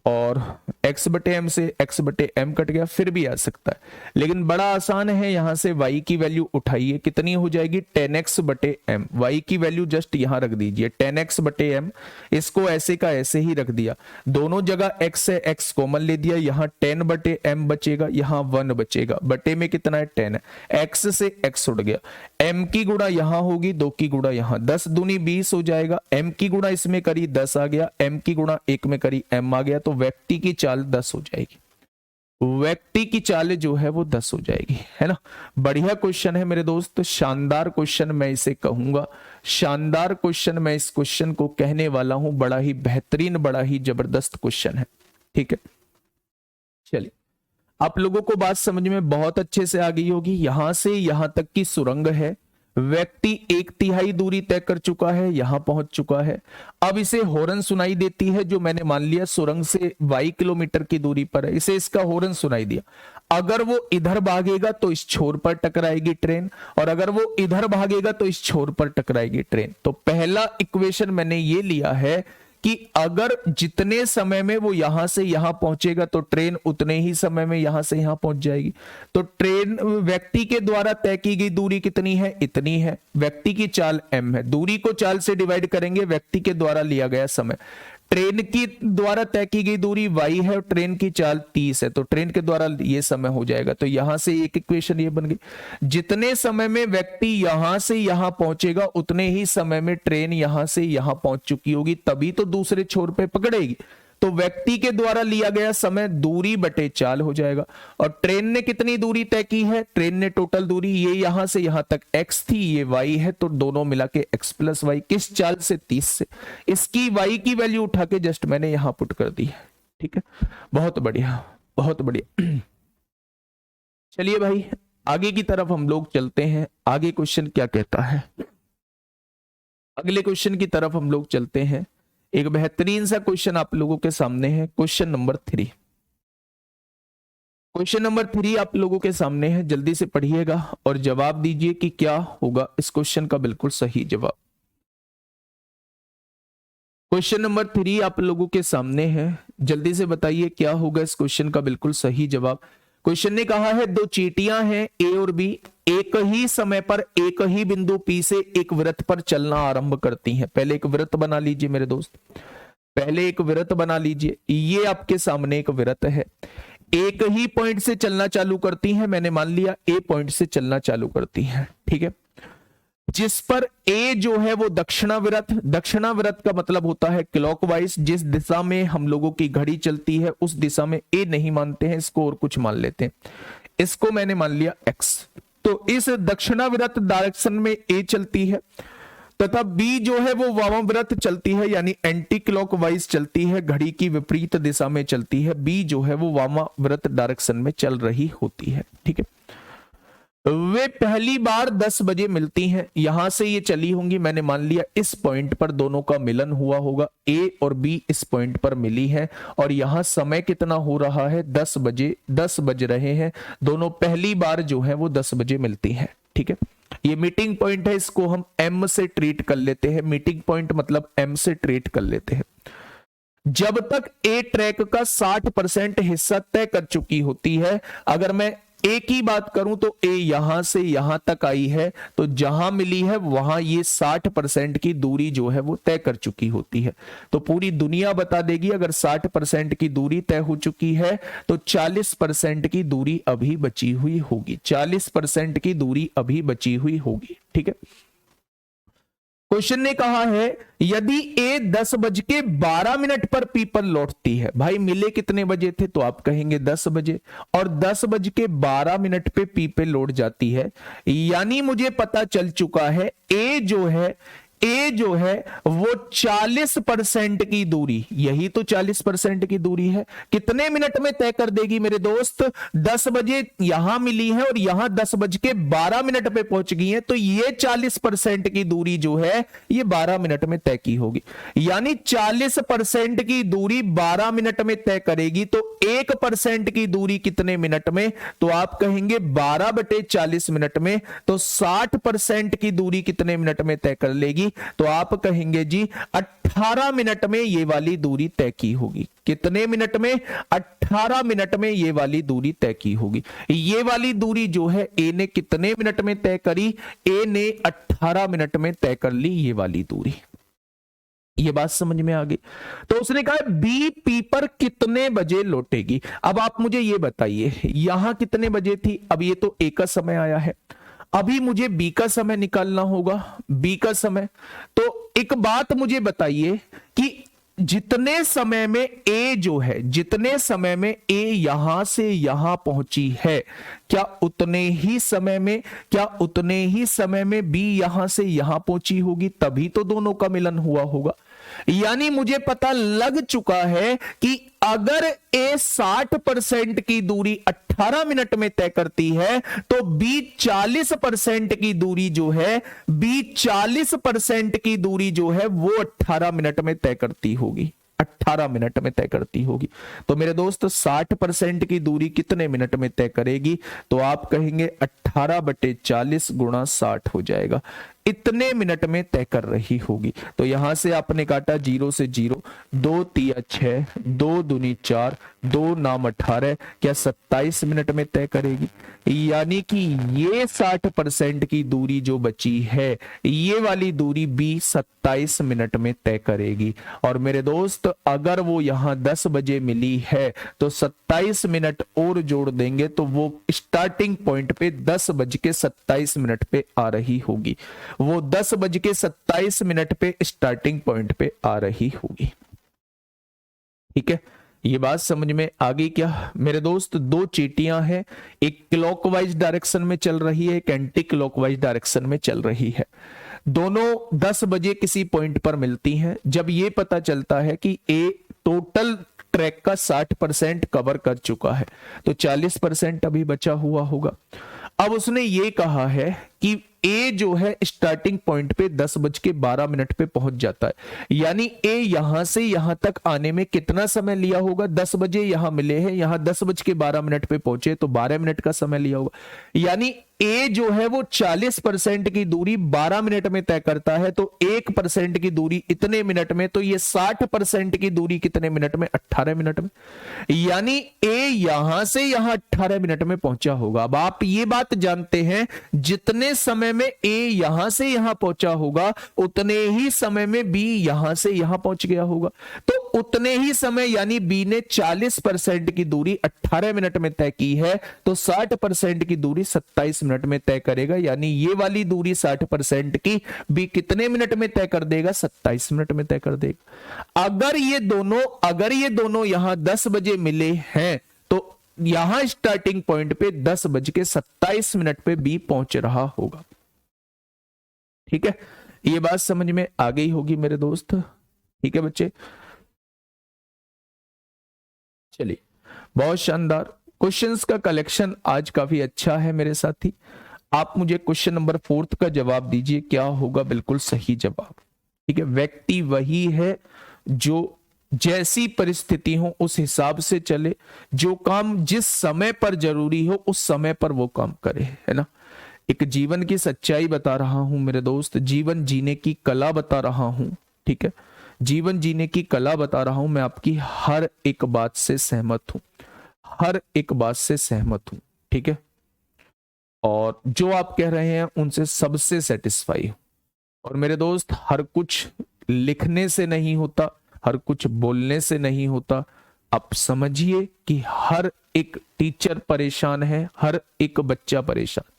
और x बटे m से x बटे m कट गया, फिर भी आ सकता है, लेकिन बड़ा आसान है, यहां से y की वैल्यू उठाइए, कितनी हो जाएगी 10x बटे m, y की वैल्यू जस्ट यहां रख दीजिए 10x बटे m, इसको ऐसे का ऐसे ही रख दिया, दोनों जगह x से x कॉमन ले दिया, यहां 10 बटे m बचेगा, यहां 1 बचेगा, बटे में कितना है 10 है, x से x उड़ गया, m की गुणा यहां होगी, 2 की गुणा यहां, 10 दूनी 20 हो जाएगा, m की गुणा इसमें करी 10 आ गया, m की गुणा 1 में करी m आ गया, तो व्यक्ति की चाल 10 हो जाएगी। व्यक्ति की चाल जो है वो 10 हो जाएगी, है ना। बढ़िया क्वेश्चन है मेरे दोस्त, शानदार क्वेश्चन मैं इसे कहूंगा, शानदार क्वेश्चन मैं इस क्वेश्चन को कहने वाला हूं, बड़ा ही बेहतरीन, बड़ा ही जबरदस्त क्वेश्चन है। ठीक है, चलिए आप लोगों को बात समझ में बहुत अच्छे से आ गई होगी। यहां से यहां तक की सुरंग है, व्यक्ति 1/3 दूरी तय कर चुका है, यहां पहुंच चुका है। अब इसे हॉर्न सुनाई देती है, जो मैंने मान लिया सुरंग से y किलोमीटर की दूरी पर है, इसे इसका हॉर्न सुनाई दिया। अगर वो इधर भागेगा तो इस छोर पर टकराएगी ट्रेन, और अगर वो इधर भागेगा तो इस छोर पर टकराएगी ट्रेन। तो पहला इक्वेशन मैंने ये लिया है कि अगर जितने समय में वो यहां से यहां पहुंचेगा तो ट्रेन उतने ही समय में यहां से यहां पहुंच जाएगी। तो ट्रेन व्यक्ति के द्वारा तय की गई दूरी कितनी है, इतनी है, व्यक्ति की चाल m है, दूरी को चाल से डिवाइड करेंगे, व्यक्ति के द्वारा लिया गया समय, ट्रेन की द्वारा तय की गई दूरी y है और ट्रेन की चाल 30 है, तो ट्रेन के द्वारा ये समय हो जाएगा। तो यहां से एक इक्वेशन ये बन गई, जितने समय में व्यक्ति यहां से यहां पहुंचेगा उतने ही समय में ट्रेन यहां से यहां पहुंच चुकी होगी, तभी तो दूसरे छोर पे पकड़ेगी। तो व्यक्ति के द्वारा लिया गया समय दूरी बटे चाल हो जाएगा। और ट्रेन ने कितनी दूरी तय की है, ट्रेन ने टोटल दूरी, ये यहां से यहां तक x थी, ये y है, तो दोनों मिला के x प्लस वाई, किस चाल से 30 से। इसकी y की वैल्यू उठा के जस्ट मैंने यहां पुट कर दी है। ठीक है, बहुत बढ़िया, बहुत बढ़िया। चलिए भाई आगे की तरफ हम लोग चलते हैं, आगे क्वेश्चन क्या कहता है, अगले क्वेश्चन की तरफ हम लोग चलते हैं। एक बेहतरीन सा क्वेश्चन आप लोगों के सामने है, क्वेश्चन नंबर 3। क्वेश्चन नंबर 3 आप लोगों के सामने है, जल्दी से पढ़िएगा और जवाब दीजिए कि क्या होगा इस क्वेश्चन का बिल्कुल सही जवाब। क्वेश्चन नंबर 3 आप लोगों के सामने है, जल्दी से बताइए क्या होगा इस क्वेश्चन का बिल्कुल सही जवाब। क्वेश्चन ने कहा है दो चींटियां हैं ए और बी, एक ही समय पर एक ही बिंदु पी से एक वृत्त पर चलना आरंभ करती हैं। पहले एक वृत्त बना लीजिए मेरे दोस्त, पहले एक वृत्त बना लीजिए, ये आपके सामने एक वृत्त है, एक ही पॉइंट से चलना चालू करती हैं, मैंने मान लिया ए पॉइंट से चलना चालू करती हैं। ठीक है, जिस पर ए जो है वो दक्षिणावृत्त, दक्षिणावृत्त का मतलब होता है क्लॉकवाइज, जिस दिशा में हम लोगों की घड़ी चलती है उस दिशा में ए नहीं मानते हैं, इसको और कुछ मान लेते हैं, इसको मैंने मान लिया एक्स। तो इस दक्षिणावृत्त डायरेक्शन में ए चलती है, तथा बी जो है वो वामाव्रत चलती है, यानी एंटी क्लॉकवाइज चलती है, घड़ी की विपरीत दिशा में चलती है, बी जो है वो वामाव्रत डायरेक्शन में चल रही होती है। ठीक है, वे पहली बार 10 बजे मिलती हैं, यहां से ये चली होंगी, मैंने मान लिया इस पॉइंट पर दोनों का मिलन हुआ होगा, ए और बी इस पॉइंट पर मिली है, और यहां समय कितना हो रहा है 10 बजे, 10 बज रहे हैं, दोनों पहली बार जो है वो 10 बजे मिलती हैं। ठीक है, ये मीटिंग पॉइंट है, इसको हम एम से ट्रीट कर लेते हैं, मीटिंग पॉइंट मतलब एम से ट्रीट कर लेते हैं। जब तक ए ट्रैक का 60% हिस्सा तय कर चुकी होती है, अगर मैं एक ही बात करूं तो ए यहां से यहां तक आई है, तो जहां मिली है वहां ये 60% की दूरी जो है वो तय कर चुकी होती है। तो पूरी दुनिया बता देगी अगर 60% की दूरी तय हो चुकी है तो 40% की दूरी अभी बची हुई होगी, 40% की दूरी अभी बची हुई होगी। ठीक है, क्वेश्चन ने कहा है यदि ए 10:12 पर पी पर लौटती है, भाई मिले कितने बजे थे तो आप कहेंगे 10 बजे, और 10:12 पे पी पे लौट जाती है, यानी मुझे पता चल चुका है ए जो है वो 40% की दूरी, यही तो 40% की दूरी है, कितने मिनट में तय कर देगी मेरे दोस्त? 10 बजे यहां मिली है और यहां 10:12 पे पहुंच गई है, तो ये 40% की दूरी जो है ये 12 मिनट में तय की होगी, यानी 40% की दूरी 12 मिनट में तय करेगी, तो 1% की दूरी कितने मिनट में? तो आप कहेंगे 12/40 मिनट में, तो 60% की दूरी कितने मिनट में तय कर लेगी? तो आप कहेंगे जी 18 मिनट में ये वाली दूरी तय की होगी। कितने मिनट में? 18 मिनट में ये वाली दूरी तय की होगी। ये वाली दूरी जो है ए ने कितने मिनट में तय करी? ए ने 18 मिनट में तय कर ली ये वाली दूरी। ये बात समझ में आ गई? तो उसने कहा बी पी पर कितने बजे लौटेगी। अब आप मुझे ये बताइए यहां कितने बजे थी, अब ये तो ए का समय आया है, अभी मुझे बी का समय निकालना होगा, बी का समय। तो एक बात मुझे बताइए कि जितने समय में ए जो है, जितने समय में ए यहां से यहां पहुंची है, क्या उतने ही समय में बी यहां से यहां पहुंची होगी? तभी तो दोनों का मिलन हुआ होगा। यानी मुझे पता लग चुका है कि अगर ए 60% की दूरी 18 मिनट में तय करती है, तो बी 40% की दूरी जो है, बी 40% की दूरी जो है वो 18 मिनट में तय करती होगी, 18 मिनट में तय करती होगी। तो मेरे दोस्त 60% की दूरी कितने मिनट में तय करेगी? तो आप कहेंगे 18/40 गुणा 60 हो जाएगा, इतने मिनट में तय कर रही होगी। तो यहां से आपने काटा 0 से 0, 2 तिया 6, 2 दूनी 4, 2 नाम 18, क्या 27 मिनट में तय करेगी? यानी कि ये 60% की दूरी जो बची है, ये वाली दूरी बी 27 मिनट में तय करेगी। और मेरे दोस्त अगर वो यहां 10 बजे मिली है तो 27 मिनट और जोड़ देंगे तो वो स्टार्टिंग पॉइंट पे 10:27 पे आ रही होगी, वो 10:27 पे स्टार्टिंग पॉइंट पे आ रही होगी। ठीक है, ये बात समझ में आ गई क्या मेरे दोस्त? दो चींटियां हैं, एक क्लॉकवाइज डायरेक्शन में चल रही है, एक एंटी क्लॉकवाइज डायरेक्शन में चल रही है। दोनों 10 बजे किसी पॉइंट पर मिलती हैं। जब ये पता चलता है कि ए टोटल ट्रैक का 60% कवर कर चुका है, तो 40% अभी बचा हुआ होगा। अब उसने ये कहा है कि ए जो है स्टार्टिंग पॉइंट पे 10:12 पे पहुंच जाता है, यानी ए यहां से यहां तक आने में कितना समय लिया होगा? 10 बजे यहां मिले हैं, यहां 10:12 पे पहुंचे तो 12 मिनट का समय लिया होगा। यानी ए जो है वो 40% की दूरी 12 मिनट में तय करता है, तो 1% की दूरी इतने मिनट में, तो ये 60% की दूरी कितने मिनट में? 18 मिनट में। यानी ए यहां से यहां 18 मिनट में पहुंचा होगा। अब आप ये बात जानते हैं जितने समय में ए यहां से यहां पहुंचा होगा उतने ही समय में बी यहां से यहां पहुंच गया होगा, तो उतने ही समय यानी बी ने 40% की दूरी 18 मिनट में तय की है, तो 60% की दूरी 27 मिनट में तय करेगा। यानी ये वाली दूरी 60% की बी कितने मिनट में तय कर देगा? 27 मिनट में तय कर देगा। अगर ये दोनों यहां 10 बजे मिले हैं तो यहां स्टार्टिंग पॉइंट पे 10:27 पे बी पहुंच रहा होगा। ठीक है, ये बात समझ में आ गई होगी मेरे दोस्त। ठीक है बच्चे, चलिए बहुत शानदार क्वेश्चंस का कलेक्शन आज काफी अच्छा है मेरे साथी। आप मुझे क्वेश्चन नंबर 4 का जवाब दीजिए, क्या होगा बिल्कुल सही जवाब? ठीक है, व्यक्ति वही है जो जैसी परिस्थिति हो उस हिसाब से चले, जो काम जिस समय पर जरूरी हो उस समय पर वो काम करे, है ना। एक जीवन की सच्चाई बता रहा हूं मेरे दोस्त, जीवन जीने की कला बता रहा हूं। ठीक है, जीवन जीने की कला बता रहा हूं। मैं आपकी हर एक बात से सहमत हूं, हर एक बात से सहमत हूं। ठीक है, और जो आप कह रहे हैं उनसे सबसे सेटिस्फाई हूं। और मेरे दोस्त, हर कुछ लिखने से नहीं होता, हर कुछ बोलने से नहीं होता। आप समझिए कि हर एक टीचर परेशान है, हर एक बच्चा परेशान।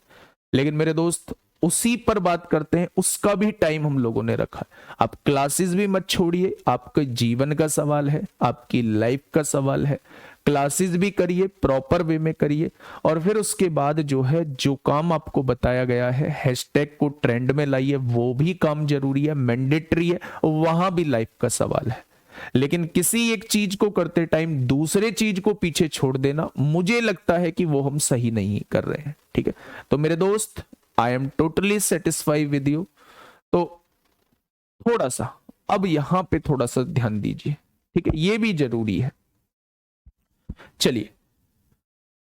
लेकिन मेरे दोस्त, उसी पर बात करते हैं, उसका भी टाइम हम लोगों ने रखा है। आप क्लासेस भी मत छोड़िए, आपके जीवन का सवाल है, आपकी लाइफ का सवाल है। क्लासेस भी करिए, प्रॉपर वे में करिए, और फिर उसके बाद जो है, जो काम आपको बताया गया है, हैशटैग को ट्रेंड में लाइए, वो भी काम जरूरी है, मैंडेटरी है, वहां भी लाइफ का सवाल है। लेकिन किसी एक चीज को करते टाइम दूसरे चीज को पीछे छोड़ देना, मुझे लगता है कि वो हम सही नहीं कर रहे हैं। ठीक है, तो मेरे दोस्त, I am totally satisfy with you. तो थोड़ा सा अब यहां पे थोड़ा सा ध्यान दीजिए, ठीक है, ये भी जरूरी है। चलिए,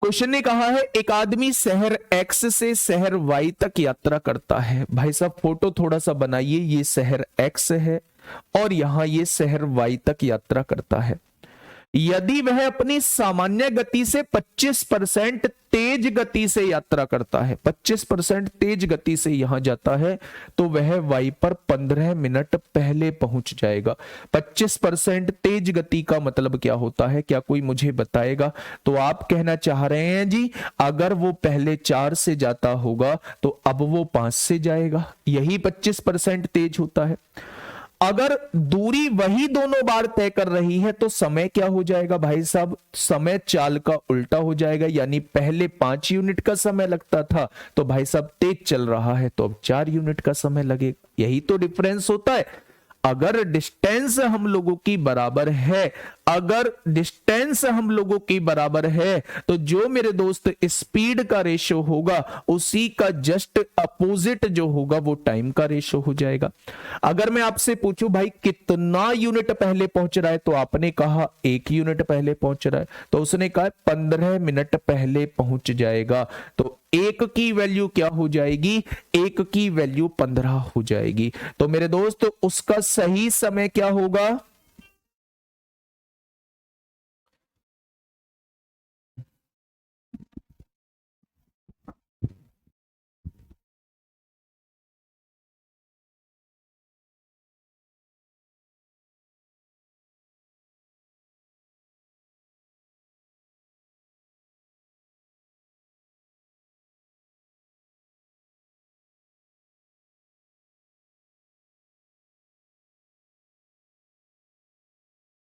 क्वेश्चन ने कहा है, एक आदमी शहर एक्स से शहर वाई तक यात्रा करता है। भाई साहब, फोटो थोड़ा सा बनाइए। ये शहर एक्स है और यहां ये शहर वाई तक यात्रा करता है। यदि वह अपनी सामान्य गति से 25% तेज गति से यात्रा करता है, 25% तेज गति से यहां जाता है, तो वह वाई पर 15 मिनट पहले पहुंच जाएगा। 25% तेज गति का मतलब क्या होता है? क्या कोई मुझे बताएगा? तो आप कहना चाह रहे हैं जी, अगर वो पहले 4 से जाता होगा तो अब वो 5 से जाएगा, यही 25% तेज होता है। अगर दूरी वही दोनों बार तय कर रही है तो समय क्या हो जाएगा भाई साहब? समय चाल का उल्टा हो जाएगा, यानी पहले 5 यूनिट का समय लगता था, तो भाई साहब तेज चल रहा है तो अब 4 यूनिट का समय लगेगा। यही तो डिफरेंस होता है। अगर डिस्टेंस हम लोगों की बराबर है, अगर डिस्टेंस हम लोगों की बराबर है, तो जो मेरे दोस्त स्पीड का रेशो होगा उसी का जस्ट अपोजिट जो होगा वो टाइम का रेशो हो जाएगा। अगर मैं आपसे पूछूं भाई कितना यूनिट पहले पहुंच रहा है, तो आपने कहा 1 यूनिट पहले पहुंच रहा है, तो उसने कहा 15 मिनट पहले पहुंच जाएगा। तो 1 की वैल्यू क्या हो जाएगी? 1 की वैल्यू 15 हो जाएगी। तो मेरे दोस्त, उसका सही समय क्या होगा?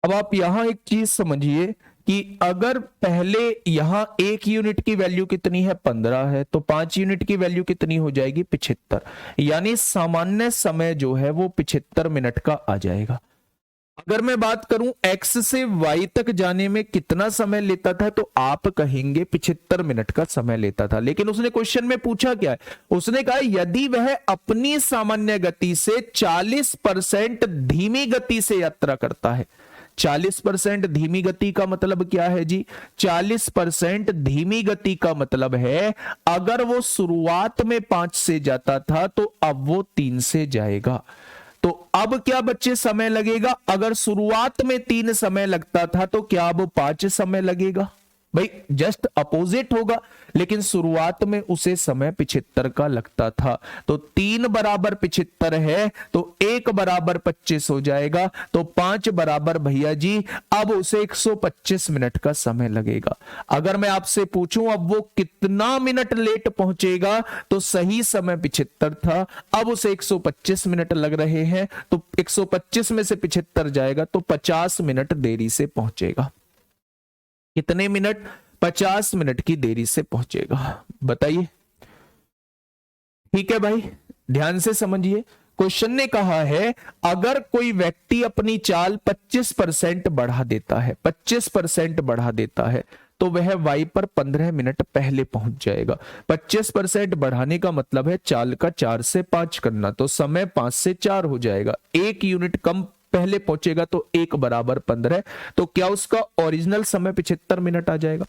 अब आप यहां एक चीज समझिए कि अगर पहले यहां 1 यूनिट की वैल्यू कितनी है? 15 है, तो 5 यूनिट की वैल्यू कितनी हो जाएगी? 75। यानी सामान्य समय जो है वो 75 मिनट का आ जाएगा। अगर मैं बात करूं x से y तक जाने में कितना समय लेता था, तो आप कहेंगे 75 मिनट का समय लेता था। लेकिन उसने क्वेश्चन में पूछा क्या है? उसने कहा यदि वह अपनी सामान्य गति से 40% धीमी गति से यात्रा करता है। 40% धीमी गति का मतलब क्या है जी? 40% धीमी गति का मतलब है अगर वो शुरुआत में 5 से जाता था तो अब वो 3 से जाएगा। तो अब क्या बच्चे समय लगेगा? अगर शुरुआत में 3 समय लगता था तो क्या अब 5 समय लगेगा? भाई जस्ट अपोजिट होगा। लेकिन शुरुआत में उसे समय 75 का लगता था, तो 3 बराबर 75 है तो 1 बराबर 25 हो जाएगा, तो 5 बराबर भैया जी अब उसे 125 मिनट का समय लगेगा। अगर मैं आपसे पूछूं अब वो कितना मिनट लेट पहुंचेगा, तो सही समय 75 था, अब उसे 125 मिनट लग रहे हैं, तो 125 में से 75 जाएगा तो 50 मिनट देरी से पहुंचेगा। कितने मिनट? 50 मिनट की देरी से पहुंचेगा। बताइए। ठीक है भाई, ध्यान से समझिए। क्वेश्चन ने कहा है अगर कोई व्यक्ति अपनी चाल 25% बढ़ा देता है, 25% बढ़ा देता है, तो वह वाई पर 15 मिनट पहले पहुंच जाएगा। 25% बढ़ाने का मतलब है चाल का 4 से 5 करना, तो समय 5 से 4 हो जाएगा। 1 यूनिट कम पहले पहुंचेगा तो 1 बराबर 15, तो क्या उसका ओरिजिनल समय 75 मिनट आ जाएगा?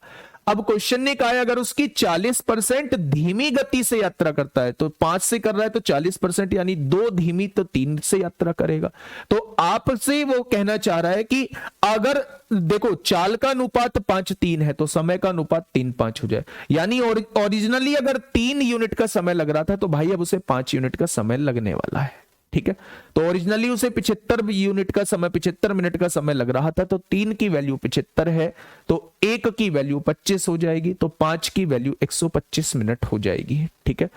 अब क्वेश्चन ने कहा है अगर उसकी 40% धीमी गति से यात्रा करता है, तो 5 से कर रहा है तो 40%, यानी 2 धीमी तो 3 से यात्रा करेगा। तो आपसे वो कहना चाह रहा है कि अगर देखो चाल का अनुपात 5:3 है तो समय का अनुपात 3:5 हो जाए, यानी ओरिजिनली अगर 3 यूनिट का समय लग रहा था तो भाई अब उसे 5 यूनिट का समय लगने वाला है। ठीक है, तो ओरिजिनली उसे 75 यूनिट का समय 75 मिनट का समय लग रहा था, तो 3 की वैल्यू 75 है तो 1 की वैल्यू 25 हो जाएगी, तो 5 की वैल्यू 125 मिनट हो जाएगी। ठीक है,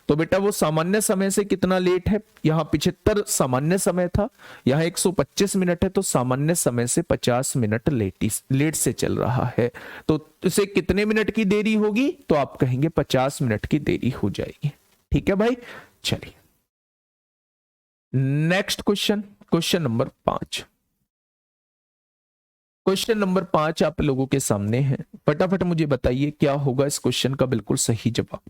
तो बेटा वो सामान्य समय से कितना लेट है, यहां 75 सामान्य समय था, यहां 125 मिनट है, तो सामान्य समय से 50 मिनट लेट से चल रहा है। तो उसे कितने मिनट की देरी होगी, तो आप कहेंगे 50 मिनट की देरी हो जाएगी। ठीक है भाई, चलिए next question, question number 5। Question number 5 आप लोगों के सामने है, फटाफट मुझे बताइए क्या होगा इस क्वेश्चन का बिल्कुल सही जवाब।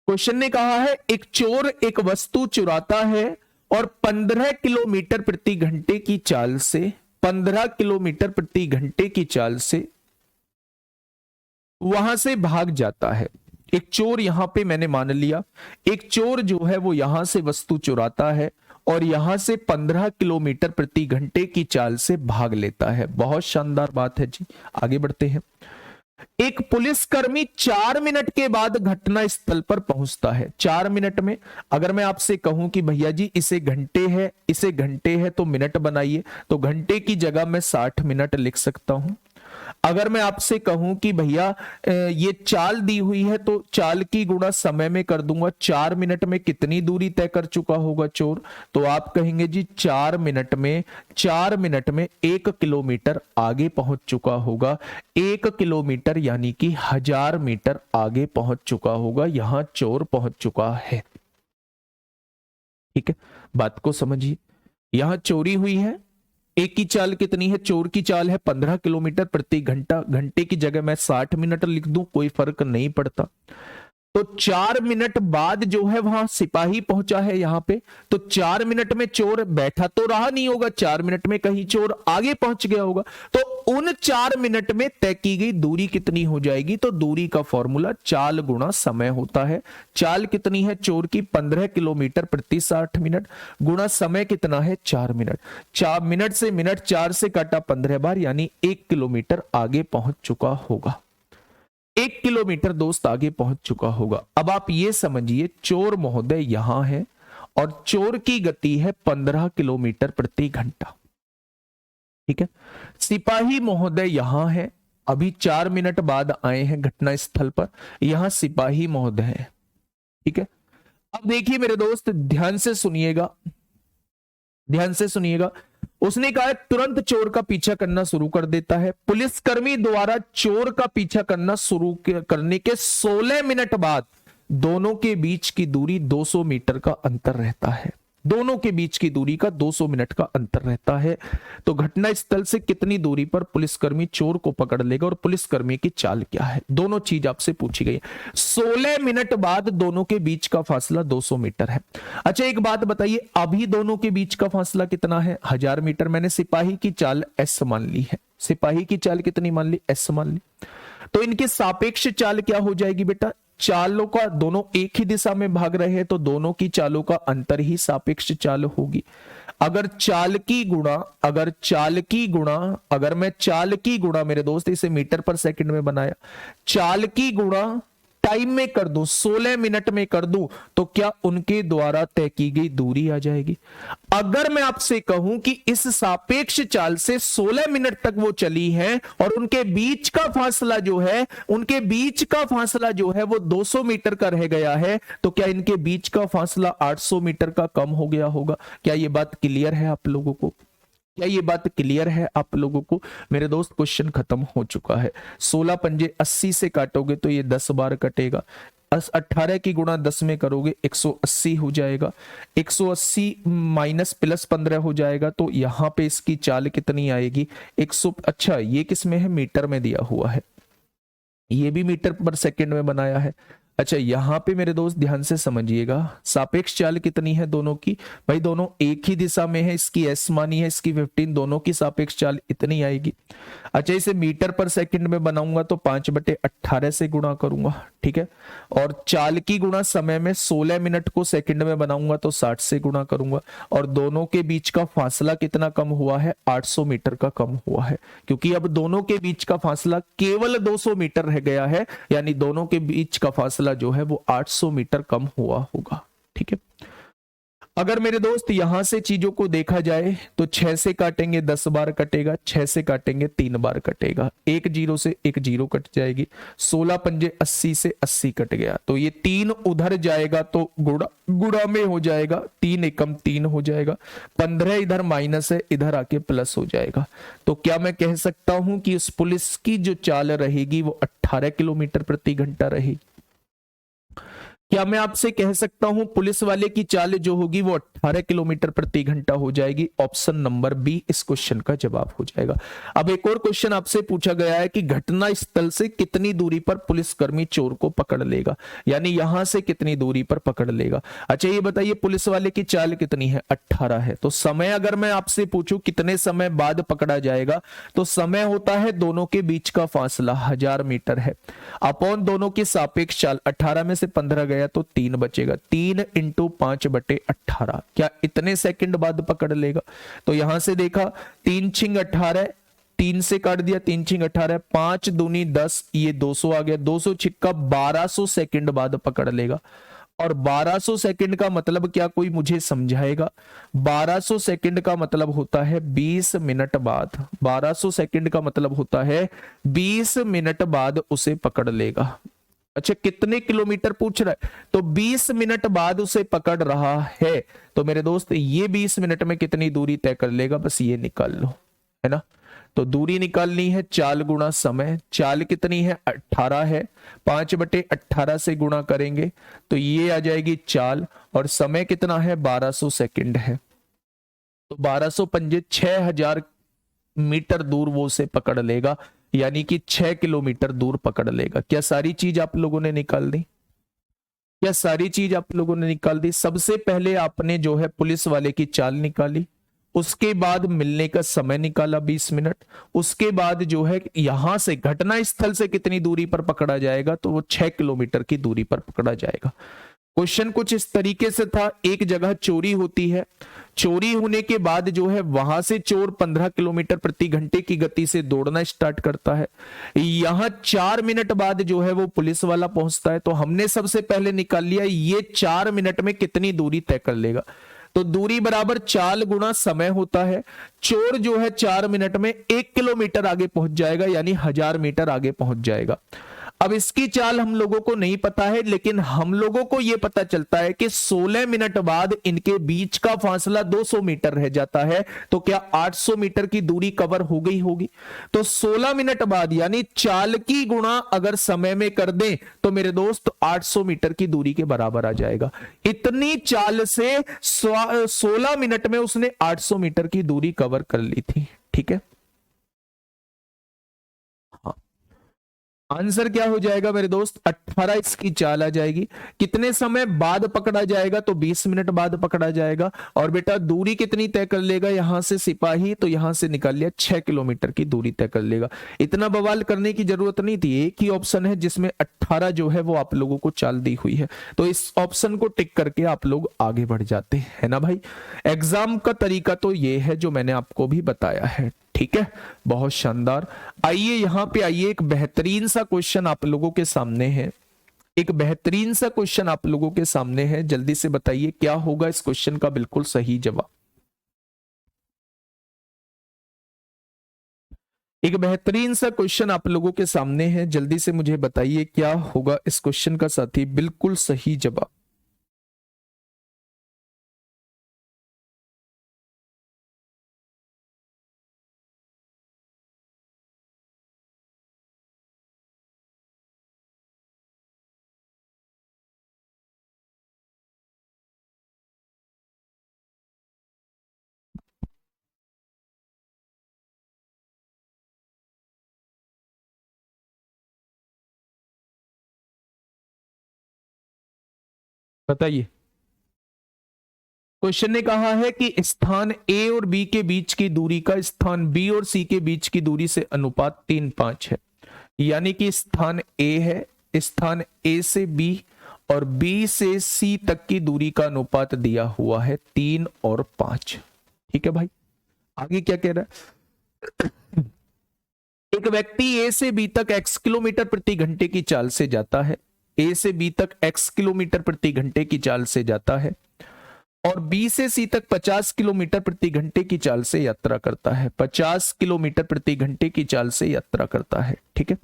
क्वेश्चन ने कहा है एक चोर एक वस्तु चुराता है और 15 किलोमीटर प्रति घंटे की चाल से 15 किलोमीटर प्रति घंटे की चाल से वहां से भाग जाता है। एक चोर, यहां पे मैंने मान लिया एक चोर जो है वो यहां से वस्तु चुराता है और यहां से 15 किलोमीटर प्रति घंटे की चाल से भाग लेता है। बहुत शानदार बात है जी, आगे बढ़ते हैं। एक पुलिसकर्मी 4 मिनट के बाद घटना स्थल पर पहुंचता है। 4 मिनट में, अगर मैं आपसे कहूं कि भैया जी इसे घंटे है इसे घंटे है तो मिनट बनाइए, तो घंटे की जगह मैं 60 मिनट लिख सकता हूं। अगर मैं आपसे कहूं कि भैया ये चाल दी हुई है तो चाल की गुणा समय में कर दूंगा, 4 मिनट में कितनी दूरी तय कर चुका होगा चोर, तो आप कहेंगे जी 4 मिनट में 1 किलोमीटर आगे पहुंच चुका होगा। 1 किलोमीटर यानी कि 1000 मीटर आगे पहुंच चुका होगा, यहां चोर पहुंच चुका है। ठीक है, बात को समझिए, यहां चोरी हुई है, एक की चाल कितनी है, चोर की चाल है 15 किलोमीटर प्रति घंटा, घंटे की जगह मैं 60 मिनट लिख दूं कोई फर्क नहीं पड़ता। तो 4 मिनट बाद जो है वहां सिपाही पहुंचा है यहां पे, तो 4 मिनट में चोर बैठा तो रहा नहीं होगा, 4 मिनट में कहीं चोर आगे पहुंच गया होगा, तो उन 4 मिनट में तय की गई दूरी कितनी हो जाएगी, तो दूरी का फॉर्मूला चाल गुणा समय होता है। चाल कितनी है चोर की, 15 किलोमीटर प्रति 60 मिनट, गुणा समय कितना है 4 मिनट। 4 मिनट से मिनट 4 से काटा 15 बार, यानी 1 किलोमीटर आगे पहुंच चुका होगा। 1 किलोमीटर दोस्त आगे पहुंच चुका होगा। अब आप ये समझिए चोर महोदय यहां है और चोर की गति है 15 किलोमीटर प्रति घंटा। ठीक है, सिपाही महोदय यहां है, अभी 4 मिनट बाद आए हैं घटना स्थल पर, यहां सिपाही महोदय है। ठीक है, अब देखिए मेरे दोस्त ध्यान से सुनिएगा, ध्यान से सुनिएगा। उसने कहा तुरंत चोर का पीछा करना शुरू कर देता है। पुलिसकर्मी द्वारा चोर का पीछा करना शुरू करने के 16 मिनट बाद दोनों के बीच की दूरी 200 मीटर का अंतर रहता है। दोनों के बीच की दूरी का 200 मिनट का अंतर रहता है। तो घटना स्थल से कितनी दूरी पर पुलिसकर्मी चोर को पकड़ लेगा और पुलिसकर्मी की चाल क्या है, दोनों चीज आपसे पूछी गई है। 16 मिनट बाद दोनों के बीच का फासला 200 मीटर है। अच्छा एक बात बताइए, अभी दोनों के बीच का फासला कितना है, 1000 मीटर। मैंने सिपाही की चाल एस मान ली है, सिपाही की चाल कितनी मान ली, एस मान ली। तो इनके सापेक्ष चाल क्या हो जाएगी बेटा, चालों का दोनों एक ही दिशा में भाग रहे हैं तो दोनों की चालों का अंतर ही सापेक्ष चाल होगी। अगर चाल की गुणा अगर मैं चाल की गुणा, मेरे दोस्त इसे मीटर पर सेकंड में बनाया, चाल की गुणा टाइम में कर दूं, 16 मिनट में कर दूं, तो क्या उनके द्वारा तय की गई दूरी आ जाएगी। अगर मैं आपसे कहूं कि इस सापेक्ष चाल से 16 मिनट तक वो चली है और उनके बीच का फासला जो है, उनके बीच का फासला जो है वो 200 मीटर का रह गया है, तो क्या इनके बीच का फासला 800 मीटर का कम हो गया होगा। क्या ये बात क्लियर है आप लोगों को, क्या ये बात क्लियर है आप लोगों को। मेरे दोस्त क्वेश्चन खत्म हो चुका है। 16 पंजे 80 से काटोगे तो ये 10 बार कटेगा, 18 की गुणा 10 में करोगे 180 हो जाएगा, 180 माइनस प्लस 15 हो जाएगा, तो यहां पे इसकी चाल कितनी आएगी 100। अच्छा ये किस में है, मीटर में दिया हुआ है, ये भी मीटर पर सेकंड में बनाया है, अच्छा यहाँ पे मेरे दोस्त ध्यान से समझिएगा, सापेक्ष चाल कितनी है दोनों की, भाई दोनों एक ही दिशा में है, इसकी एस मानी है, इसकी 15, दोनों की सापेक्ष चाल इतनी आएगी। अच्छा इसे मीटर पर सेकंड में बनाऊंगा तो 5/18 से गुणा करूंगा, ठीक है। और चाल की गुणा समय में 16 मिनट को सेकंड में बनाऊंगा तो 60 से गुणा करूंगा। और दोनों के बीच का फासला कितना कम हुआ है, 800 मीटर का कम हुआ है, क्योंकि अब दोनों के बीच का फासला केवल 200 मीटर रह गया है, यानी दोनों के बीच का फासला जो है वो 800 मीटर कम हुआ होगा, ठीक है। अगर मेरे दोस्त यहां से चीजों को देखा जाए तो 6 से काटेंगे 10 बार कटेगा, 6 से काटेंगे 3 बार कटेगा, एक जीरो से एक जीरो कट जाएगी, 16 पंजे 80 से 80 कट गया, तो ये 3 उधर जाएगा तो गुड़ा गुड़ा में हो जाएगा, 3 एकम 3 हो जाएगा, 15 इधर माइनस है, इधर आके प्लस हो जाएगा। तो क्या मैं कह सकता हूं कि उस पुलिस की जो चाल रहेगी वो 18 किलोमीटर प्रति घंटा रहेगी? क्या मैं आपसे कह सकता हूं पुलिस वाले की चाल जो होगी वो 18 किलोमीटर प्रति घंटा हो जाएगी? ऑप्शन नंबर बी इस क्वेश्चन का जवाब हो जाएगा। अब एक और क्वेश्चन आपसे पूछा गया है कि घटना स्थल से कितनी दूरी पर पुलिसकर्मी चोर को पकड़ लेगा, यानी यहां से कितनी दूरी पर पकड़ लेगा। अच्छा ये बताइए पुलिस वाले की चाल कितनी है, 18 है, तो समय अगर मैं आपसे पूछूं कितने समय बाद पकड़ा जाएगा, तो समय होता है दोनों के बीच का फासला 1000 मीटर है, अपॉन दोनों की सापेक्ष चाल, 18 में से 15 गया तो 3 बचेगा, 3 इंटू 5/18, क्या इतने सेकंड बाद पकड़ लेगा? तो यहां से देखा 3 छिंग 18, 3 से काट दिया, 3 छिंग 18, 5 दूनी 10, ये 200 आ गया, 200 छिक्का 1200 सेकंड बाद पकड़ लेगा। और 1200 सेकंड का मतलब क्या, कोई मुझे समझाएगा? 1200 सेकंड का मतलब होता है 20 मिनट बाद, 1200 सेकंड का मतलब होता है 20 मिनट बाद उसे पकड़ लेगा। अच्छा कितने किलोमीटर पूछ रहा है, तो 20 मिनट बाद उसे पकड़ रहा है, तो मेरे दोस्त ये 20 मिनट में कितनी दूरी तय कर लेगा, बस ये निकाल लो, है ना। तो दूरी निकालनी है चाल गुणा समय, चाल कितनी है 18 है, 5/18 से गुणा करेंगे तो ये आ जाएगी चाल, और समय कितना है 1200 सेकंड है, तो 1200 पंजे 6000 मीटर दूर वो उसे पकड़ लेगा, यानी कि 6 किलोमीटर दूर पकड़ लेगा। क्या सारी चीज आप लोगों ने निकाल दी? क्या सारी चीज आप लोगों ने निकाल दी? सबसे पहले आपने जो है पुलिस वाले की चाल निकाली, उसके बाद मिलने का समय निकाला 20 मिनट, उसके बाद जो है यहां से घटना स्थल से कितनी दूरी पर पकड़ा जाएगा, तो वो 6 किलोमीटर की दूरी पर पकड़ा जाएगा। क्वेश्चन कुछ इस तरीके से था, एक जगह चोरी होती है, चोरी होने के बाद जो है वहां से चोर 15 किलोमीटर प्रति घंटे की गति से दौड़ना स्टार्ट करता है, यहां 4 मिनट बाद जो है वो पुलिस वाला पहुंचता है, तो हमने सबसे पहले निकाल लिया ये 4 मिनट में कितनी दूरी तय कर लेगा, तो दूरी बराबर चाल गुणा समय होता है, चोर जो है 4 मिनट में 1 किलोमीटर आगे पहुंच जाएगा, यानी 1000 मीटर आगे पहुंच जाएगा। अब इसकी चाल हम लोगों को नहीं पता है, लेकिन हम लोगों को यह पता चलता है कि 16 मिनट बाद इनके बीच का फासला 200 मीटर रह जाता है, तो क्या 800 मीटर की दूरी कवर हो गई होगी? तो 16 मिनट बाद यानी चाल की गुणा अगर समय में कर दें तो मेरे दोस्त 800 मीटर की दूरी के बराबर आ जाएगा। इतनी चाल से 16 मिनट में उसने 800 मीटर की दूरी कवर कर ली थी, ठीक है। आंसर क्या हो जाएगा मेरे दोस्त, 18 इसकी चाल आ जाएगी। कितने समय बाद पकड़ा जाएगा, तो 20 मिनट बाद पकड़ा जाएगा। और बेटा दूरी कितनी तय कर लेगा, यहां से सिपाही तो यहां से निकाल लिया 6 किलोमीटर की दूरी तय कर लेगा। इतना बवाल करने की जरूरत नहीं थी, एक ही ऑप्शन है जिसमें 18 जो है वो आप लोगों को चाल दी हुई है, तो इस ऑप्शन को टिक करके आप लोग आगे बढ़ जाते हैं ना भाई। एग्जाम का तरीका तो ये है जो मैंने आपको भी बताया है, ठीक है, बहुत शानदार। आइए यहां पे आइए, एक बेहतरीन सा क्वेश्चन आप लोगों के सामने है, एक बेहतरीन सा क्वेश्चन आप लोगों के सामने है, जल्दी से बताइए क्या होगा इस क्वेश्चन का बिल्कुल सही जवाब। एक बेहतरीन सा क्वेश्चन आप लोगों के सामने है, जल्दी से मुझे बताइए क्या होगा इस क्वेश्चन का साथी बिल्कुल सही जवाब। बताइए। क्वेश्चन ने कहा है कि स्थान ए और बी के बीच की दूरी का स्थान बी और सी के बीच की दूरी से अनुपात 3:5 है। यानी कि स्थान ए है, स्थान ए से बी और बी से सी तक की दूरी का अनुपात दिया हुआ है 3 और 5। ठीक है भाई, आगे क्या कह रहा है। एक व्यक्ति ए से बी तक x किलोमीटर प्रति घंटे की चाल से जाता है। ए से बी तक x किलोमीटर प्रति घंटे की चाल से जाता है और बी से सी तक 50 किलोमीटर प्रति घंटे की चाल से यात्रा करता है। 50 किलोमीटर प्रति घंटे की चाल से यात्रा करता है। ठीक है,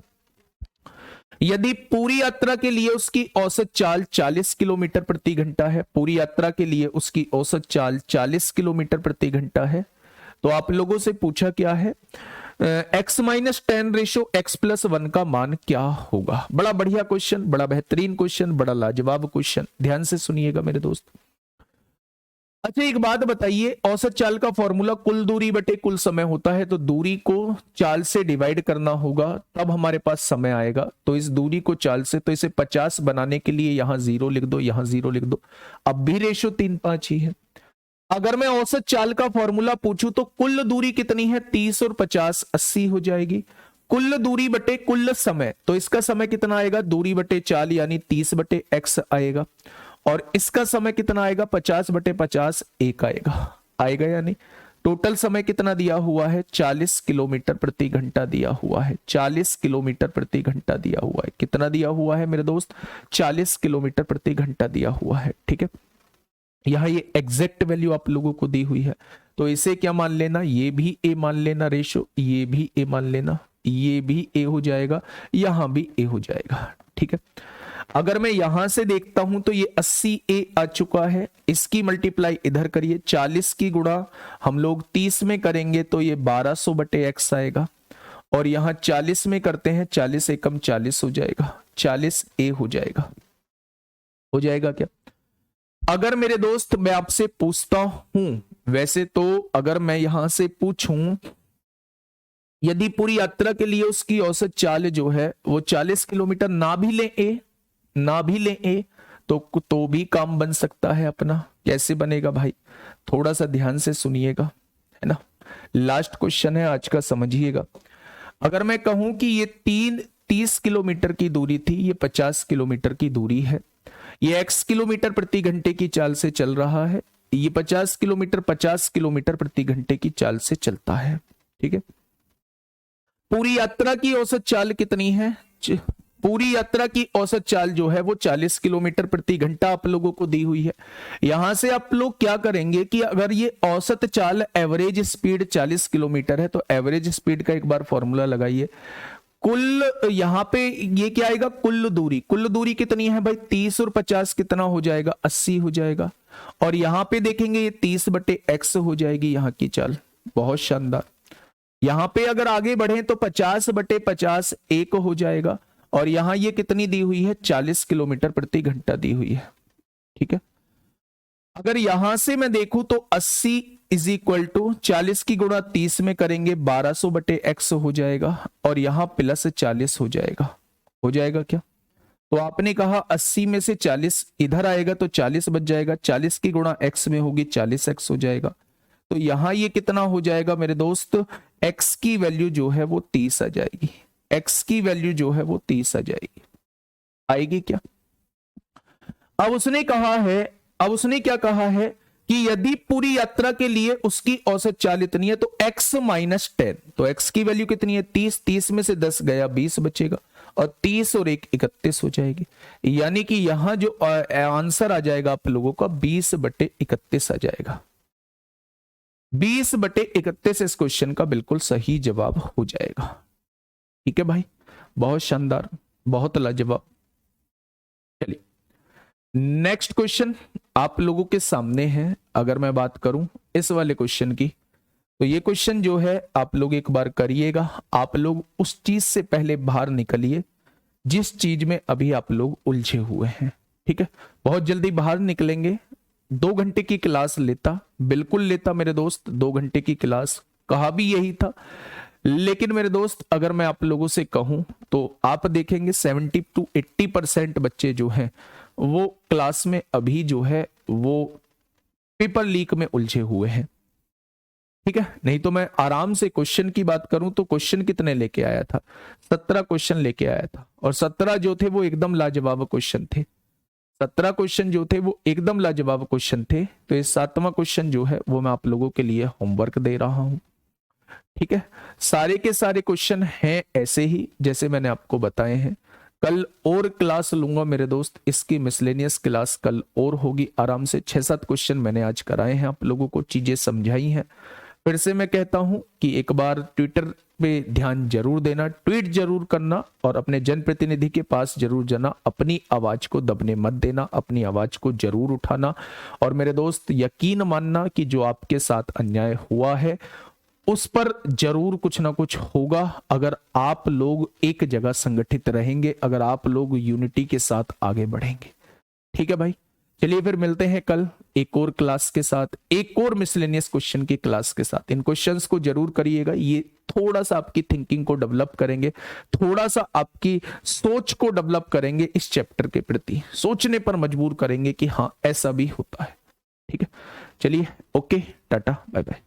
यदि पूरी यात्रा के लिए उसकी औसत चाल 40 किलोमीटर प्रति घंटा है, पूरी यात्रा के लिए उसकी औसत चाल 40 किलोमीटर प्रति घंटा है, तो आप लोगों से पूछा क्या है, x minus 10 ratio x plus 1 का मान क्या होगा। बड़ा बढ़िया क्वेश्चन, बड़ा बेहतरीन क्वेश्चन, बड़ा लाजवाब क्वेश्चन, ध्यान से सुनिएगा मेरे दोस्त। अच्छा एक बात बताइए, औसत चाल का फॉर्मूला कुल दूरी बटे कुल समय होता है, तो दूरी को चाल से डिवाइड करना होगा तब हमारे पास समय आएगा। तो इस दूरी को चाल से, तो इसे 50 बनाने के लिए यहां 0 लिख दो, यहां 0 लिख दो। अब भी रेशो 3:5 ही है। अगर मैं औसत चाल का फॉर्मूला पूछूं तो कुल दूरी कितनी है, 30 और 50 80 हो जाएगी। कुल दूरी बटे कुल समय, तो इसका समय कितना आएगा, दूरी बटे चाल यानी 30 बटे x आएगा, और इसका समय कितना आएगा, 50 बटे 50 1 आएगा या नहीं। टोटल समय कितना दिया हुआ है, 40 किलोमीटर प्रति घंटा दिया हुआ है। 40 किलोमीटर प्रति घंटा दिया हुआ है। कितना दिया हुआ है मेरे दोस्त, 40 किलोमीटर प्रति घंटा दिया हुआ है। ठीक है, यहां ये एग्जैक्ट वैल्यू आप लोगों को दी हुई है, तो इसे क्या मान लेना, ये भी ए मान लेना रेशो, ये भी ए मान लेना, ये भी ए हो जाएगा, यहां भी ए हो जाएगा। ठीक है, अगर मैं यहां से देखता हूं तो ये 80 ए आ चुका है, इसकी मल्टीप्लाई इधर करिए, 40 की गुणा हम लोग 30 में करेंगे तो ये 1200 बटे x आएगा, और यहां 40 में करते हैं, 40 एकम 40 हो जाएगा, 40 ए हो जाएगा। हो जाएगा क्या। अगर मेरे दोस्त मैं आपसे पूछता हूं, वैसे तो अगर मैं यहां से पूछूं, यदि पूरी यात्रा के लिए उसकी औसत चाल जो है वो 40 किलोमीटर ना भी ले ए तो भी काम बन सकता है अपना। कैसे बनेगा भाई, थोड़ा सा ध्यान से सुनिएगा, है ना। लास्ट क्वेश्चन है आज का, समझिएगा। अगर मैं कहूं कि ये 30 किलोमीटर की दूरी थी, ये 50 किलोमीटर की दूरी है, ये x किलोमीटर प्रति घंटे की चाल से चल रहा है, ये 50 किलोमीटर प्रति घंटे की चाल से चलता है। ठीक है, पूरी यात्रा की औसत चाल कितनी है, पूरी यात्रा की औसत चाल जो है वो 40 किलोमीटर प्रति घंटा आप लोगों को दी हुई है। यहां से आप लोग क्या करेंगे कि अगर ये औसत चाल एवरेज स्पीड 40 किलोमीटर है, तो एवरेज स्पीड का एक बार फॉर्मूला लगाइए। कुल यहां पे ये क्या आएगा, कुल दूरी कितनी है भाई, 30 और 50 कितना हो जाएगा, 80 हो जाएगा, और यहां पे देखेंगे ये 30 बटे x हो जाएगी यहां की चाल। बहुत शानदार। यहां पे अगर आगे बढ़े तो 50 बटे 50 1 हो जाएगा, और यहां ये कितनी दी हुई है, 40 किलोमीटर प्रति घंटा दी हुई है। ठीक है, अगर यहां से मैं देखूं तो 80 इज इक्वल टू 40 की गुणा 30 में करेंगे 1200 बटे x हो जाएगा, और यहां प्लस 40 हो जाएगा। हो जाएगा क्या, तो आपने कहा 80 में से 40 इधर आएगा तो 40 बच जाएगा, 40 की गुणा x में होगी 40x हो जाएगा। तो यहां ये कितना हो जाएगा मेरे दोस्त, x की वैल्यू जो है वो 30 आ जाएगी, x की वैल्यू जो है वो 30 आ जाएगी। आएगी क्या। अब उसने क्या कहा है कि यदि पूरी यात्रा के लिए उसकी औसत चाल इतनी है तो x माइनस 10, तो x की वैल्यू कितनी है 30, 30 में से 10 गया 20 बचेगा, और 30 और 1 31 हो जाएगी। यानी कि यहां जो आंसर आ जाएगा आप लोगों का 20 बटे 31 आ जाएगा। 20 बटे 31 इस क्वेश्चन का बिल्कुल सही जवाब हो जाएगा। ठीक है भाई, बहुत शानदार, बहुत लाजवाब। चलिए नेक्स्ट क्वेश्चन आप लोगों के सामने है। अगर मैं बात करूं इस वाले क्वेश्चन की, तो ये क्वेश्चन जो है आप लोग एक बार करिएगा। आप लोग उस चीज से पहले बाहर निकलिए जिस चीज में अभी आप लोग उलझे हुए हैं। ठीक है, बहुत जल्दी बाहर निकलेंगे। 2 घंटे की क्लास लेता, बिल्कुल लेता मेरे दोस्त, 2 घंटे की क्लास, कहा भी यही था। लेकिन मेरे दोस्त अगर मैं आप लोगों से कहूं तो आप देखेंगे 70 to 80% बच्चे जो हैं वो क्लास में अभी जो है वो पेपर लीक में उलझे हुए हैं, ठीक है। नहीं तो मैं आराम से क्वेश्चन की बात करूं तो क्वेश्चन कितने लेके आया था, 17 क्वेश्चन लेके आया था, और 17 जो थे वो एकदम लाजवाब क्वेश्चन थे। 17 क्वेश्चन जो थे वो एकदम लाजवाब क्वेश्चन थे। तो ये 7वां क्वेश्चन जो है वो मैं आप लोगों के लिए होमवर्क दे रहा हूं, ठीक है। सारे के सारे क्वेश्चन हैं ऐसे ही जैसे मैंने आपको बताए हैं। कल और क्लास लूंगा मेरे दोस्त, इसकी मिसलेनियस क्लास कल और होगी आराम से। 6-7 क्वेश्चन मैंने आज कराए हैं, आप लोगों को चीजें समझाई हैं। फिर से मैं कहता हूं कि एक बार ट्विटर पे ध्यान जरूर देना, ट्वीट जरूर करना, और अपने जनप्रतिनिधि के पास जरूर जाना। अपनी आवाज को दबने मत देना, अपनी आवाज को जरूर उठाना। और मेरे दोस्त यकीन मानना कि जो आपके साथ अन्याय हुआ है उस पर जरूर कुछ ना कुछ होगा, अगर आप लोग एक जगह संगठित रहेंगे, अगर आप लोग यूनिटी के साथ आगे बढ़ेंगे, ठीक है भाई। चलिए फिर मिलते हैं कल एक और क्लास के साथ, एक और मिसलेनियस क्वेश्चन की क्लास के साथ। इन क्वेश्चंस को जरूर करिएगा, ये थोड़ा सा आपकी थिंकिंग को डेवलप करेंगे, थोड़ा सा आपकी सोच को डेवलप करेंगे, इस चैप्टर के प्रति सोचने पर मजबूर करेंगे कि हाँ ऐसा भी होता है, ठीक है। चलिए ओके, टाटा बाय बाय।